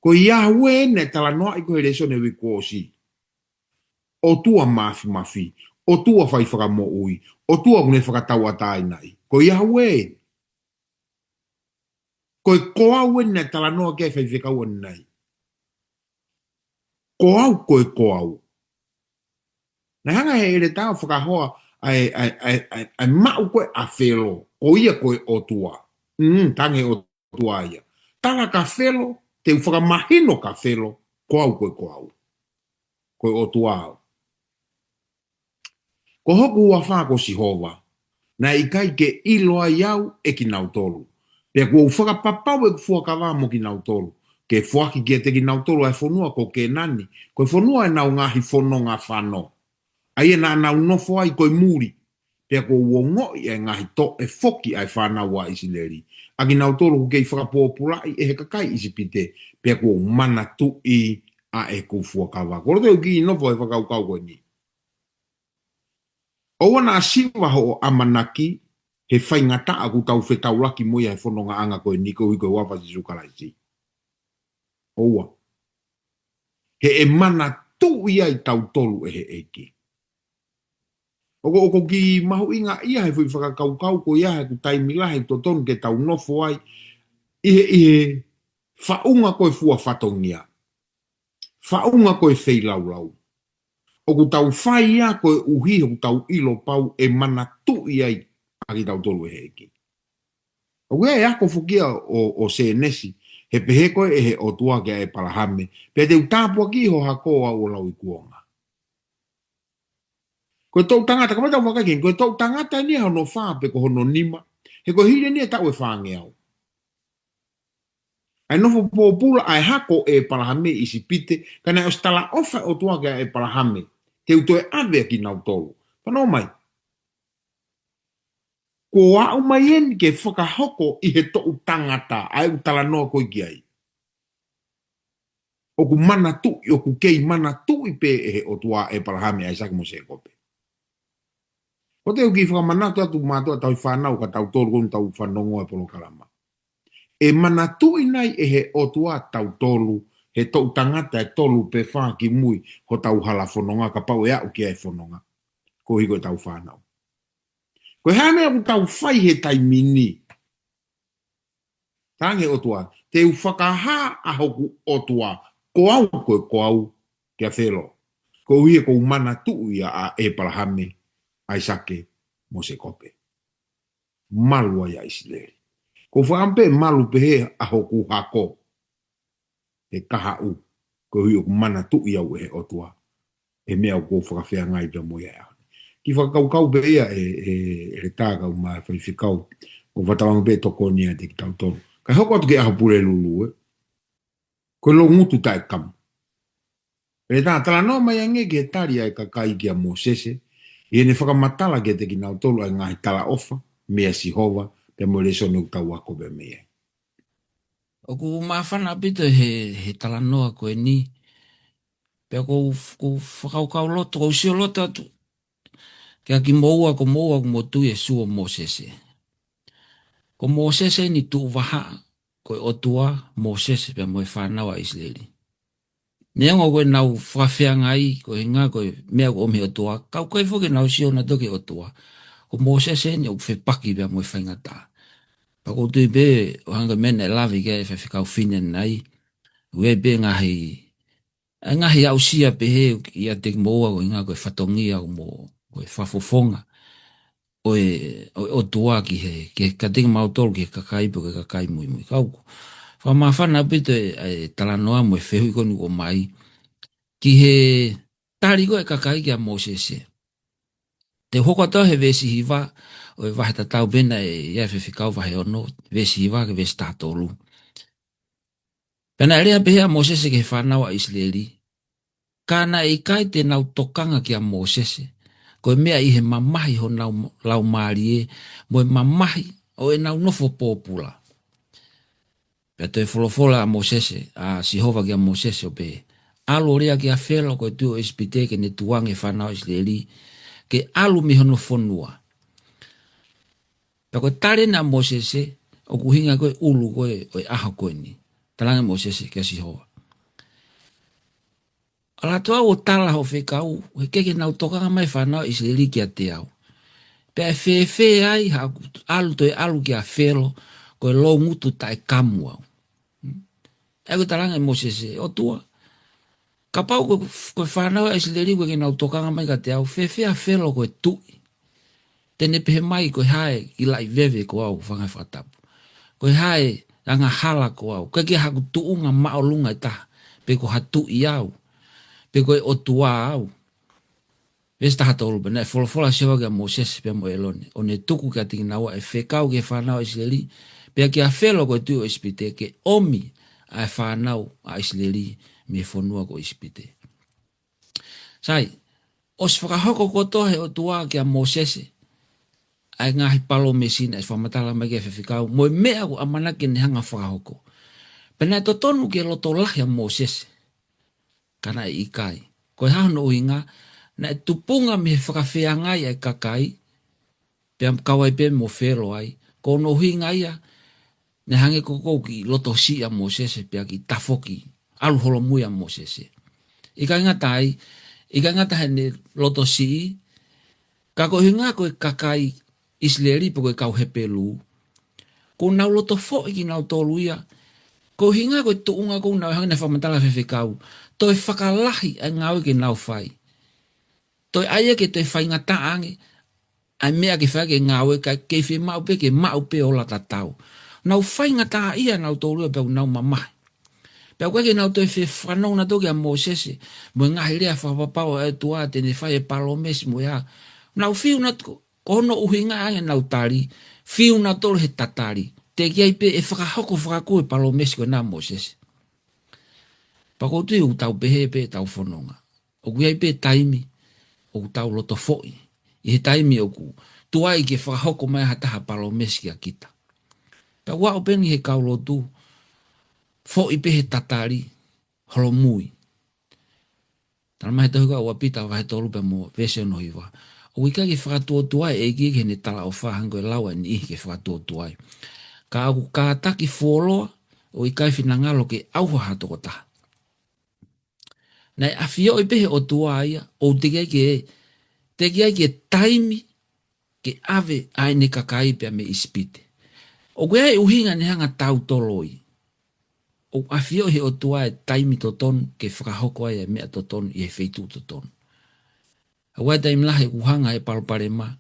Ko Yahweh ne tala noa i koe reso ne wiko si. O tua mafi. O tua whai whakamo ui. O tua kune whakatau atai nai. Ko Yahweh. Koe ko au ne tala noa ke whai whikau nai. Ko au. Na hanga he ere tau whakahoa ai mau koe a whelo. O ia koe o tua. Tange o tua ia. Tala ka whelo, te whakamahino ka whelo, ko au. Koe o tua au. Ko hoku ua wha ko Sihova. Na ikai ke iloa iau e ki nautolu. Pea kua whakapapau e kufua kawa mo ki nautolu. Ke fuaki ki e te ki nautolu ai whonua ko ke nani. Koe whonua e nau ngahi whono ngā whano. Ai e nā nau nofo ai koe muri. Pea ko uongo i e ngahi to e foki ai whanau wa Isileri. Aki nau tolu kei whakapōpulai e he kakai isipite. Pea ko mana tu i a e kufua kawa. Koro te uki inofo e whakaukau koe ni. Owa na siwa ho amanaki he whaingata aku tau whetau laki moia he whanonga anga koe ni ko hiko wafa si sukaraisi. Owa. He e mana tu i ai tau tolu e he eki. Oko ki mahu inga ia he fui whakakaukau ko ia he ku taimilahe to tonu ke tau nofo ai. Ihe whaunga koe fua whatongia. Whaunga koe wheilaulau. Oku tau whai ia koe uhi oku tau ilo pau e mana tu i ai aki tau tolu e heki. Oku e ako fukia o se nesi he pehe koe e he o tua ke e palahame. Pe te utapua ki ho hakoa o lau i kuonga. Koe tau tangata, ka matau wakakin, koe tau tangata ni hono whape ko hono nima. He koe hile ni e tau e whange au. Ai nofo pōpula ai hako e palahame isi pite, kana o stala ofa o tua ke e palahame. Te uto e ave ki nau tolu. Pano mai. Ko au mai en ke whakahoko i he tau tangata, ai utala noa koe ki ai. Oku mana tu, oku kei mana tu i pe e he o tua e palahame ai saki mo se kope. Ko te uki whakamanato atu mātua tau whanau ka tau tolu konu tau whanongo e polo kalama. E mana tui nei e he otua tau tolu, he tau tangata e tolu pe whaa ki mui ko tau hala whanonga ka pau e au ki e whanonga. Ko hiko e tau whanau. Ko hea mea ku tau whai he tai mini. Tange otua, te u whakaha a hoku otua, ko au koe ko au kia whelo. Ko hia ko mana tui a e palahame. Ai sake mo se kope. Malu ai Isileri. Ko whaampe malu pehe a hoku hako. E kaha u. Ko hui o mana tu iau e otua. E mea o ko whakawhea ngai pia moia ea. Ki whakaukau pe ea e tākau mai whaiwhikau. Ko whatawang pe toko nia te ki tau tonu. Kai hoko atu ke aho pure lulu e. Ko lo ngutu tae kam. E tā tala no mai ange ke tari ai kakai ki a Mosese. I ne whakamatala ke te ki nau tolu ai ngahi tala ofa, mea sihova, te mo le sonu tau ako be mea. Oku mawhana pito he tala noa koe ni. Pea ko whakaukau loto, ko sio loto atu. Kia ki moua ko mo tui e sua Mosese. Ko Mosese ni tu waha, koe otua Mosese pea moe whanawa Israeli. Neongo koe nau whawhea ngai, koe ngā koe mea ko omi otua, kau koe whoke nau sio na toke otua. Ko Mosese ni au whepaki pea moe whaingata. Pa ko tui be, o hanga mena e lavi ke e whewhikau whinen nai, ue be ngahi au sia pehe ia te moa ko ngā koe whatongia o mo koe whafofonga. O tua ki he, ke ka tinga mautoro ki kakai po ke kakai mui mui kauko. Whamawhana pito e talanoa mo e whehui konu o mai, ki he tari ko e kakai ki a Mosese. Te hoko tau he vesi hiwa, o e wahe tatau bena e ia whewhikau wahe ono, vesi hiwa ke vesi tātolu. Pena rea pehe a Mosese ke whanau a Israeli, kāna i kai te nau tokanga ki a Mosese, ko e mea i he mamahi ho lau maari e, mo e mamahi o e nau nofo pōpula. Pea te wholofola a Mosese, a Sihova ki a Mosese o pe, alo rea ki a whelo ko e tuo espite ke ne tuange whanau Israeli, ke alu mi hono whonua. Pea ko tare na Mosese, o kuhinga koe ulu koe o e aha koe ni. Talanga Mosese ki a Sihova. Ala toa o tala ho whekau, he keke nau tokanga mai whanau Israeli ki a te au. Pea whewhe ai, alu toi alu ki a whelo, koe lo ngutu tae kamu au. Ego talanga Mosese, o tua. Ka pau koe whanau Israeli koe ke nau tokanga mai ka te au, whewhe a whelo koe tui. Tene pehe mai koe hae i lai vewe ko au whangai whatapu. Koe hae anga hala ko au, koe ke haku tuunga maolunga i taha, pe ko hatu i au. Pe koe o tua au. Vesi taha tolu pe, ne wholofola sewa kia Mosese pe mo elone. O ne tuku kia tiki naua e whekau ke whanau Israeli. Pe kia whelo koe tui o ispite ke omi a whanau a Israeli me whonua ko ispite. Sai, os whakahoko koto he o tua kia Mosese. ai ngahi palo mesina e whamatala mai ke whiwhikau, mo e mea ku amana ke ne hanga whakahoko. Pena to tonu ke loto lahi a Moses, kana e ikai. Ko e hahano uhinga, na e tupunga me whakawhiangai ai kakai, pe am kawai pe mo whero ai, ko no uhinga ia, ne hange koko ki loto si a Moses, pe ki tafoki, aluholo mui a Moses. Ika ngatai, ika ngatai ne loto si, kako hinga ko e kakai Israeli po ko e kau hepelu, ko nau loto fo ki nau tolu ia, ko hinga ko tuunga ko nau hangi na whamatala whiwhikau, to e whakalahi ai ngau ki nau whai. To e aia ke to e whai ngata ange, ai mea ke whai ke ngau e ka keiwhi mau pe ke mau pe o la tatau. Nau whai ngata ia nau tolu ia pe nau mamahi. Pea koe ke nau to e whanau na toki a Moses, mo e ngahi rea whapapau e tua te ne whai e palomes mo ia. Nau whiu na ko hono uhinga ange nau tari, whiu na tolu he tatari. Te kiai pe e whakahoko whakakoe palomes ko na Moses. Pako tui u tau pehe pe tau whanonga. O kiai pe taimi, o tau loto foi. I he taimi o ku tuai ke whakahoko mai hataha palomes ki a kita. Pea wao peni he kaulotu, fo i pehe tatari, holo mui. Tana mahe tohi ka ua pita wahe tolu pe mo vese no hiwa. O wika ki whakatua tuai e ki ke ne tala o whahango e lawa ni ke whakatua tuai. Ka aku kātaki wholoa, o i kai whinangalo ke auha hatoko taha. Nei awhio i pehe o tuai, o te kia ke taimi ke ave ai ne kakai pia me ispite. O kua e uhinga ne hanga tau toloi. O awhio he o tua e taimi to ton ke whakahoko ai e mea to ton i he wheitu to ton. A wai taimi lahe kuhanga e palpare ma.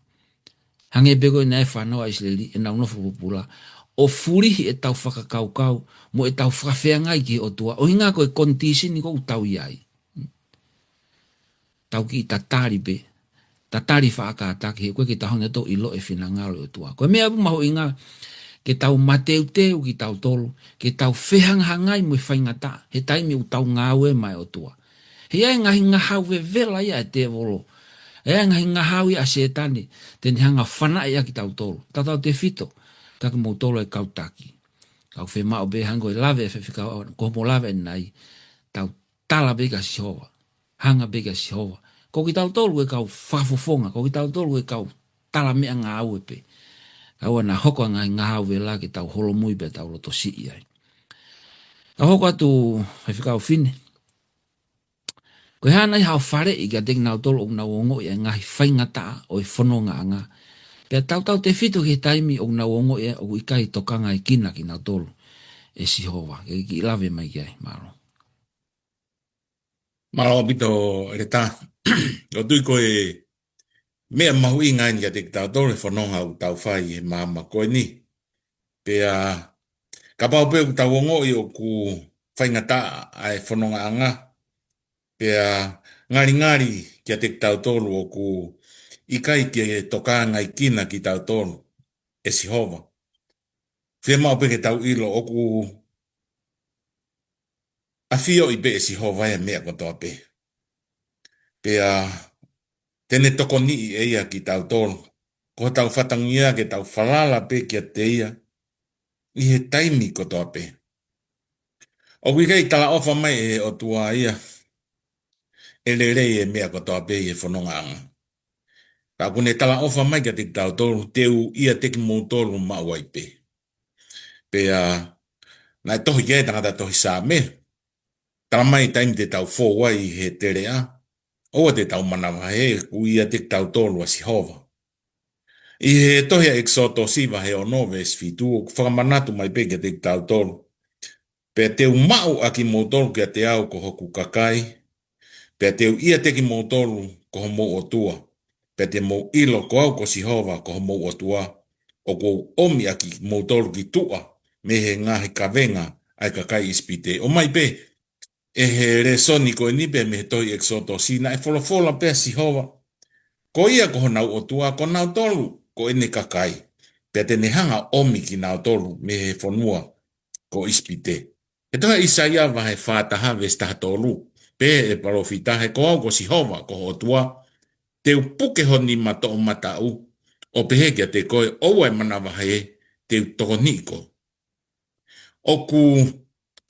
Hange bego i nae whanau a Israeli e nau nofu pupula. O furihi e tau whakakaukau mo e tau whakawhiangai ki o tua. O hinga ko e kontisi ni kou tau iai. Tau ki i tatari be. Tatari whaakataki he koe ki tahonga to ilo e whinangalo o tua. Koe mea maho inga ke tau mateu teu ki tau tolu, ke tau whehanghangai mo i whaingata, he taimi u tau ngāwe mai o tua. He ai ngahi ngahau ve vela ia e te volo, he ai ngahi ngahau ia setani, teni hanga whana ia ki tau tolu. Tatau te fito, kaki mo tolu e kautaki. Kau whe mao be hango e lave e whewhikau, ko mo lave nai, tau tala bega si hoa, hanga bega si hoa. Ko ki tau tolu e kau whafofonga, ko ki tau tolu e kau tala mea ngāwe pe. Awa na hoko nga ngahau vela ki tau holo mui pe tau loto si iai. Ka hoko atu he whikau whine. Ko hana i hao whare i ka teki nau tolo o nau ongo i a ngahi whaingata o i whanonga anga. Pea tau te whitu ki taimi o nau ongo i a o i kai tokanga i kina ki nau tolo. E si hoa, ki lave mai ki ai, maro. Maro pito re tā. O tui koe mea mahu i ngai ni ka te tau tole whanonga u tau whai e māma koe ni. Pea ka pau pe u tau ongo i o ku whaingata ai whanonga anga. Pea ngari kia te tau tolu o ku ikai ke toka ngai kina ki tau tolu. E si hova. Whia mau pe ke tau ilo o ku a whio i pe e si hova e mea kotoa pe. Pea tene toko ni i eia ki tau tolu. Ko tau whatangia ke tau whalala pe kia te ia. I he taimi kotoa pe. O wikei tala ofa mai e o tua ia. E le rei e mea kotoa pe i e whanonga anga. Ka kune tala ofa mai ka te tau tolu. Teu ia teki mou tolu mawai pe. Pea nai tohi kia e tangata tohi sā me. Tala mai taimi te tau fōwai i he tere a. Oa te tau manawa he ku ia te tau tolu a si hova. I he tohia exoto siva he o noves fitu o whakamanatu mai peke te tau tolu. Pea teu mau aki mō tolu kia te au ko hoku kakai. Pea teu ia teki mō tolu ko ho mō o tua. Pea te mō ilo ko au ko si hova ko ho mō o tua. O ko omi aki mō tolu ki tua me he ngahi kawenga ai kakai ispite. O mai pe e he resoni ko e nipe me he tohi exoto sina e folofola pea si hova. Ko ia ko nau o tua, ko nau tolu, ko ene kakai. Pea tene hanga omi ki nau tolu, me he whanua, ko ispite. E toha Isaia vahe whātaha vestaha tolu, pe e parofitahe ko au ko si hova, ko ho tua, teu puke honi mato o matau, o pehe kia te koe oua e manawa he te tokoniko. O ku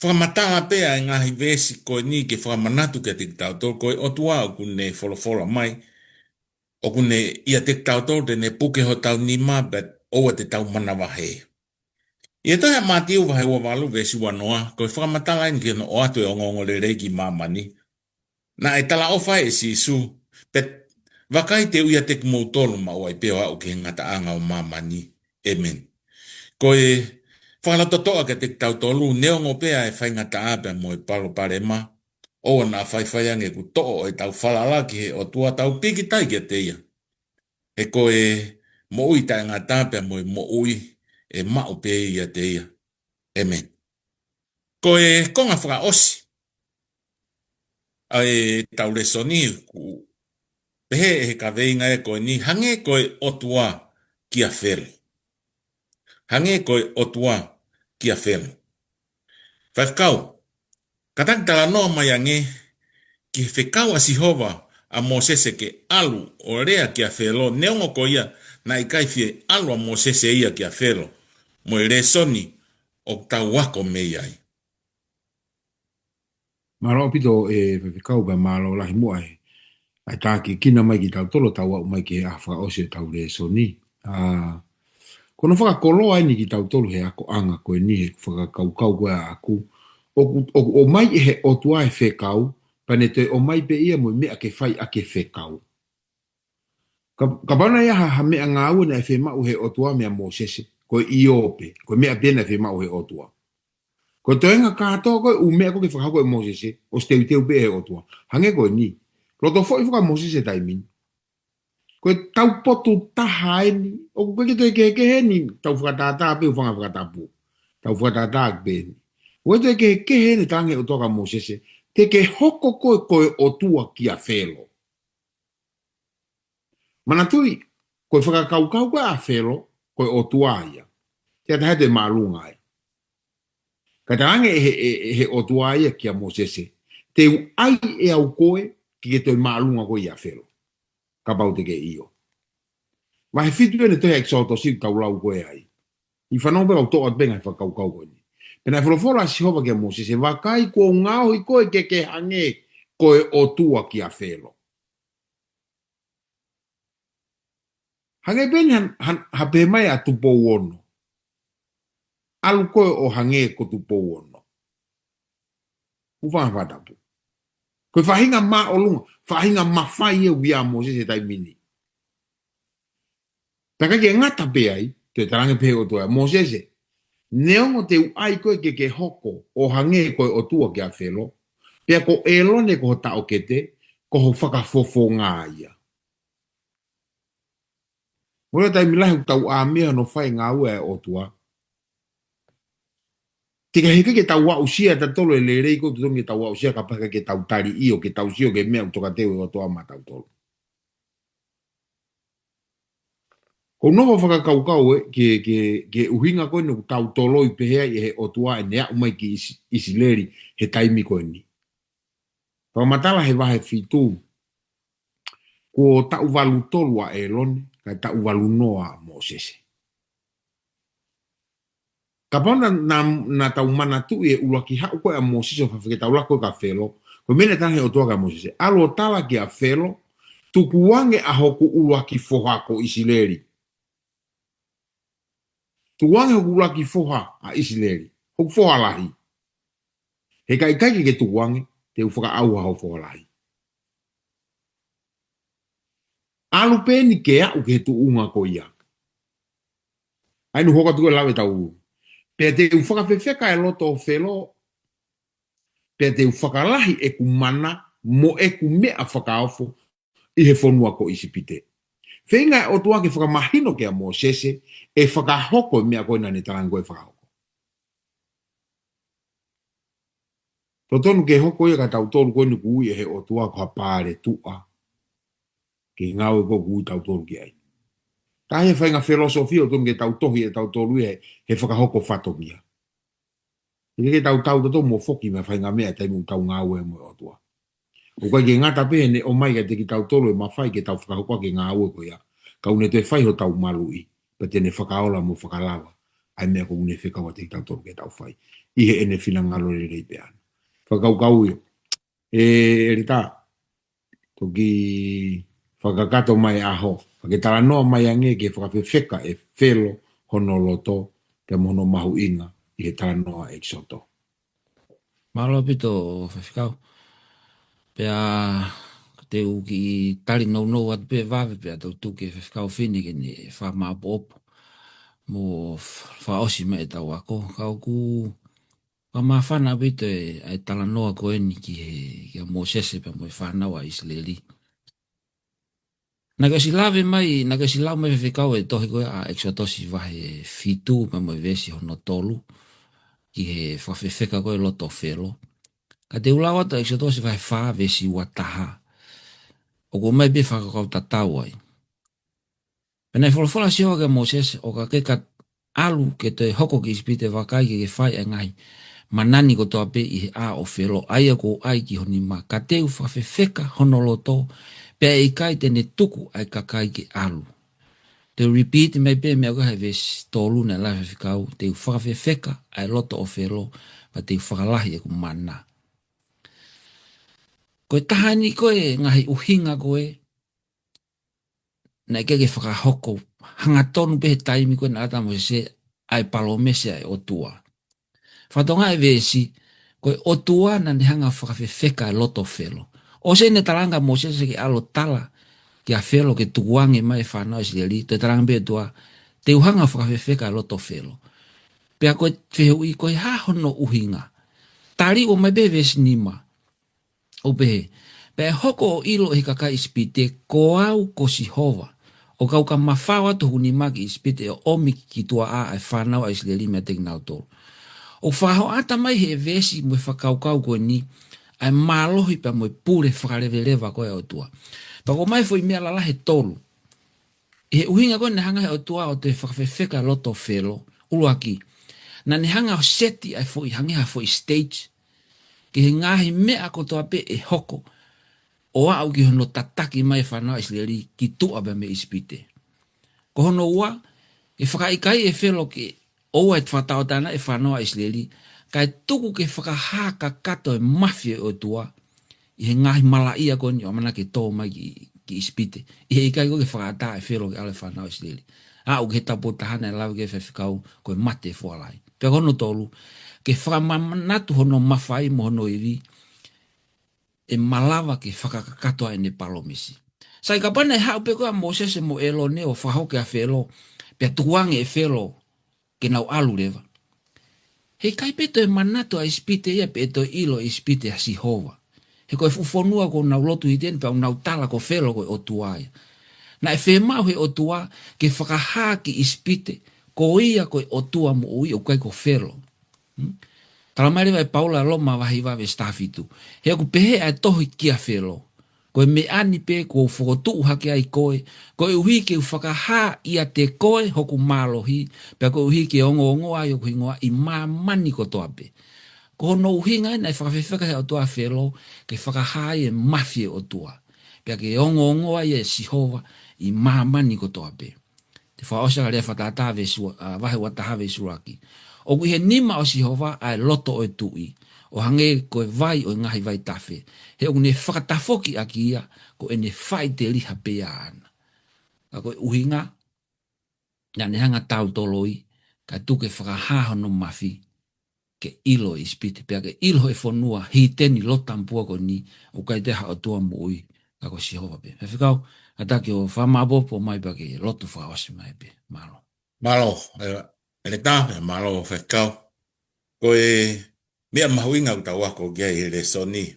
whamataa pea e ngahi vesi koe ni ke whamanatu kia te tautor koe o tua o ku ne wholofolo mai. O ku ne ia te tautor te ne puke ho tau ni ma bet oua te tau manawa he. Ia toha mati uwa he ua walu vesi wanoa koe whamataa lain kia no o atu e o ngongole reiki mamani. Na e tala ofa e si su pet wakai te uia te kumoutolu ma ua i peo au ke ngata anga o mamani. Amen. Koe whalatotoa ke te tautolu neongo pea e whai ngata ape mo i palo pare ma. O na whaiwhaiange ku to'o e tau whalalaki he o tua tau piki tai ke te ia. E koe mo ui tai ngata ape mo i mo ui e mau pe ia te ia. Amen. Koe konga whaka osi. Ai tau le soni ku pehe e ka veinga e koe ni hange koe otua kia whero. Hange koe otua kia whero. Whaifkau, katak tala noa mai ange ki whekau a Sihova a Mosese ke alu o rea kia whero neongo ko ia na ikai fie alu a Mosese ia kia whero mo i re soni o tau wako mei ai. Maro pito e whekau ba maro lahi mua e. Ai tā ki kina mai ki tau tolo tau au mai ki a whaka ose tau re soni. Kono whakakoloa ai ni ki tau tolo he ako anga koe ni he whakakaukau koe a aku. O mai e he o tua e whekau, pane te o mai pe ia mo mea ke whai a ke whekau. Ka pana ia ha mea ngā ua na e whemau he o tua mea Mosese, koe i ope, koe mea pena e whemau he o tua. Koe toenga kātoa koe u mea koe ke whakako e Mosese, o steu teu pe he o tua. Hange koe ni. Roto fo i whaka Mosese taimini. Koe tau potu taha e ni, o koe ke toi ke he ni, tau whakatata pe u whanga whakatapu. Tau whakatata pe ni. Koe toi ke he ni tange o toka Mosese, te ke hoko koe o tua ki a whelo. Mana tui, koe whakakaukau koe a whelo, koe o tua ia. Te atahe te marunga ai. Ka tange he o tua ia ki a Mosese, te u ai e au koe, ki ke toi marunga koe i a whelo. Ka pau te ke iyo. Ma he fitu ene toi eksoto si tau lau koe ai. I whanau pe au toa benga he whakaukau koe ni. Pena wholofola si hova ke Mosese, wakai ko ngao i koe ke hange koe o tua ki a whelo. Hange beni hape mai a tupo uono. Alu koe o hange ko tupo uono. Ufanga whatapu. Koe whahinga ma o lunga, whahinga ma whai e wia Mosese tai mini. Taka ke ngata pe ai, te tarange pe o tua, Mosese, neongo te uai koe ke hoko o hange koe o tua ki a whelo, pea ko elone ko ta o kete, ko ho whakafofo ngā ia. Mora tai milahi tau a mea no whai ngā ua e o tua. Tika heke ke tau wau sia ta tolo e le rei ko tu tongi tau wau sia ka paka ke tau tari io ke tau sio ke mea utoka teo e o tua ma tau tolo. Ko noho whakakaukau ke uhinga koe no tau tolo i pehea i he o tua e nea umai ki isileri he taimi koe ni. Whamatala he wahe fitu ko tau walu tolua e lone kai tau walu noa Mosese. Ka pona na tau mana tu e ulaki hau koe a Mosese o whawhike tau lako ka whelo, ko mene tange o tua ka Mosese. Alo tala ki a whelo, tukuange a hoku ulaki fohako isileri. Tukuange hoku ulaki foha a isileri, hoku foha lahi. He kai ke tukuange, te ufaka au hao foha lahi. Alu peni ke au ke tu unga ko ia. Ainu hoka tue lawe tau. Pea te ufaka whewheka e loto o whelo, pea te ufaka lahi e ku mana mo e ku mea whakaofo i he whonua ko isipite. Whenga e o tua ke whakamahino ke a Mosese e whakahoko mea koe nani tarango e whakahoko. Totonu ke hoko ia ka tau tolu koe ni kui e he o tua ko hapare tua. Ke ngau e ko kui tau tolu ki ai. Tā he whainga filosofia o tunge tau tohi e tau tolu he whakahoko whatongia. Ke tau tato mo foki me whainga mea taimu tau ngau e mo o tua. O kai ke ngata pe ne o mai ke te ki tau tolu e mawhai ke tau whakahoko ke ngau e ko ia. Ka une te whai ho tau malui. Pa tene whakaola mo whakalawa. Ai mea ko une whikawa te tau toro ke tau whai. Ihe ene whina ngalo re rei peana. Whakau io. Rita. Toki whakakato mai aho. Whaketara noa mai ange ke whakawhiwheka e whelo hono loto te mono mahu inga i he tara noa e soto. Malo pito whawhikau. Pea te uki tari nou at pe wawe pea tau tuke whawhikau whini ke ni whamaapo opo. Mo whaosi me e tau ako. Kau ku whamawhana pito e tala noa ko eni ki he Mosese pe mo e whanawa Israeli. Naka si lawe mai, naka si lau mai whawhikau e tohi koe a Exodosi wahe fitu pe mo e vesi hono tolu. Ki he whawhewheka koe loto whelo. Ka te ulawa ta Exodosi wahe wha vesi wataha. O ko mai be whakakau tatau ai. Pena i wholofola si hoa ke Moses, o ka ke ka alu ke te hoko ki ispite wakai ke whai e ngai. Manani ko toa pe i he a o whelo, aia ko ai ki honi ma. Ka teu whawhewheka honoloto, pea i kai tene tuku ai kakai ke alu. Te repeat mai pe mea kahe ves tolu na lai whikau, te whakawhewheka ai loto o whelo, pa te whakalahi e ku mana. Koe tahani koe ngahi uhinga koe, na keke whakahoko, hanga tonu pe taimi koe na ata mo se ai palomese ai otua. Whatonga e vesi, koe otua na ni hanga whakawhewheka ai loto whelo. O se ne talanga mo se ke alo tala, ki a whelo ke tukuange mai whanau Israeli, te taranga pe tua, te uhanga whakawhewheka ai loto whelo. Pea koe whehui, koe hahono uhinga. Tari o mai be vesi nima. O pehe, pea hoko o ilo he kaka ispite, ko au ko si hova. O kau ka mawhawa tohu ni maki ispite o omi ki tua a ai whanau a Israeli mea teki nau tolu. O whaho ata mai he vesi mwe whakaukau koe ni, ai mālohi pa mwe pure whakarewelewa koe o tua. Pako mai fo i mea lala he tolu. He uhinga koe ne hanga he o tua o te whakawhewheka loto whelo, uruaki. Na ne hanga o seti ai fo i hangeha fo i stage, ki he ngahi mea ko toa pe e hoko, o au ki hono tataki mai whanau Israeli ki tua ba me ispite. Ko hono ua, e whakaikai e whelo ke oua e whatao tana e whanau Israeli, kai tuku ke whakahaka kato e mafia o tua, i he ngahi malaia ko ni o mana ke tō mai ki ispite. I he ikai ko ke whakata e whelo ke ale whanau Israeli. Au ke tapo tahana e lau ke whewhikau ko e mate e whualai. Pea hono tolu, ke whakamanatu hono mawhai mo hono iri, e malawa ke whakakatoa e ne palomisi. Sai ka pana e hau pe koa Moses e mo elo ne o whahoke a whelo, pea tuange e whelo ke nau alu rewa. Hei kai peto e manatu a ispite ia pe eto ilo ispite a sihova. He koe fufonua ko nau lotu hiten pea nau tala ko whelo koe o tuaia. Na e whemau he o tua ke whakaha ki ispite ko ia koe o tua mo ui o kai ko whelo. Talamari vai Paula loma wahi wawe stafitu. He aku pehe ai tohi kia whelo. Koe me ani pe ko whakotu hake ai koe. Koe uhi ke whakaha ia te koe hoku mālohi. Pea koe uhi ke ongo ai o kuhingoa i māmani ko toa pe. Ko no uhi ngai nai whakawhiwhaka he o toa whelo ke whakaha i e mafie o tua. Pea ke ongo ai e sihova i māmani ko toa pe. Te whaosa ka rea whatata wahe watahawe suraki. O kui he nima o Sihova ai loto o e tui. O hange koe vai o ngahi vai tafe. He o ne whakatafoki a ki ia, ko e ne whai te liha pea ana. Ka koe uhinga, na ne hanga tau toloi, ka tuke whakahaho no mafi, ke ilo i spiti. Pea ke ilo e whanua, hi teni lotampua ko ni, o kai teha o tua mui, ka koe Sihova pe. Hewhikau, ka take o whamabopo mai pa ke lotu whaosi mai pe. Malo. Malo, ele tā, malo whekau. Ko e mea mahuinga utau ako kia i le soni.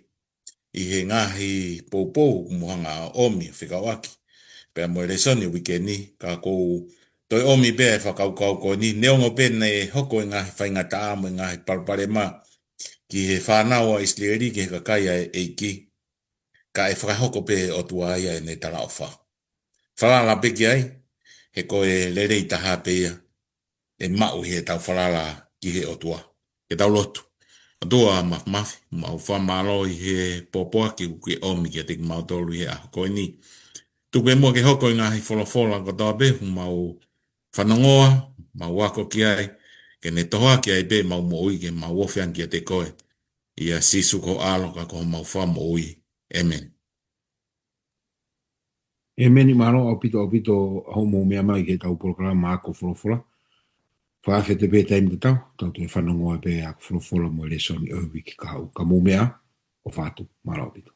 I he ngahi poupou muhanga omi whekau aki. Pea mo le soni wikeni, ka kou toi omi pea e whakaukau ko ni. Neongo pena e hoko e ngahi whaingata amo e ngahi parpare ma. Ki he whanau a Israeli ki he kakaya e eiki. Ka e whakahoko pe o tuaia e ne tala o wha. Whalala peki ai, he ko e lerei taha pea. E mau he tau whalala ki he o tua. Ke tau lotu. O tua mafi, mau whamalo i he popoa ki uke omi ki a te mautolu he a koe ni. tuku e mua ke hoko i ngahi wholofola ko toa be, mau whanongoa, mau wako ki ai, ke ne toha ki ai be mau moui ke mau wofian ki a te koe. Ia sisu ko aloka ko mau wha moui. Amen. E meni maro au pito ho mo mea mai ke tau programa ako wholofola. Whaafia te pētai mta tau te whanongoa pe ako wholofola mo le soni au wiki ka hau. Ka mo mea o whātu maro au pito.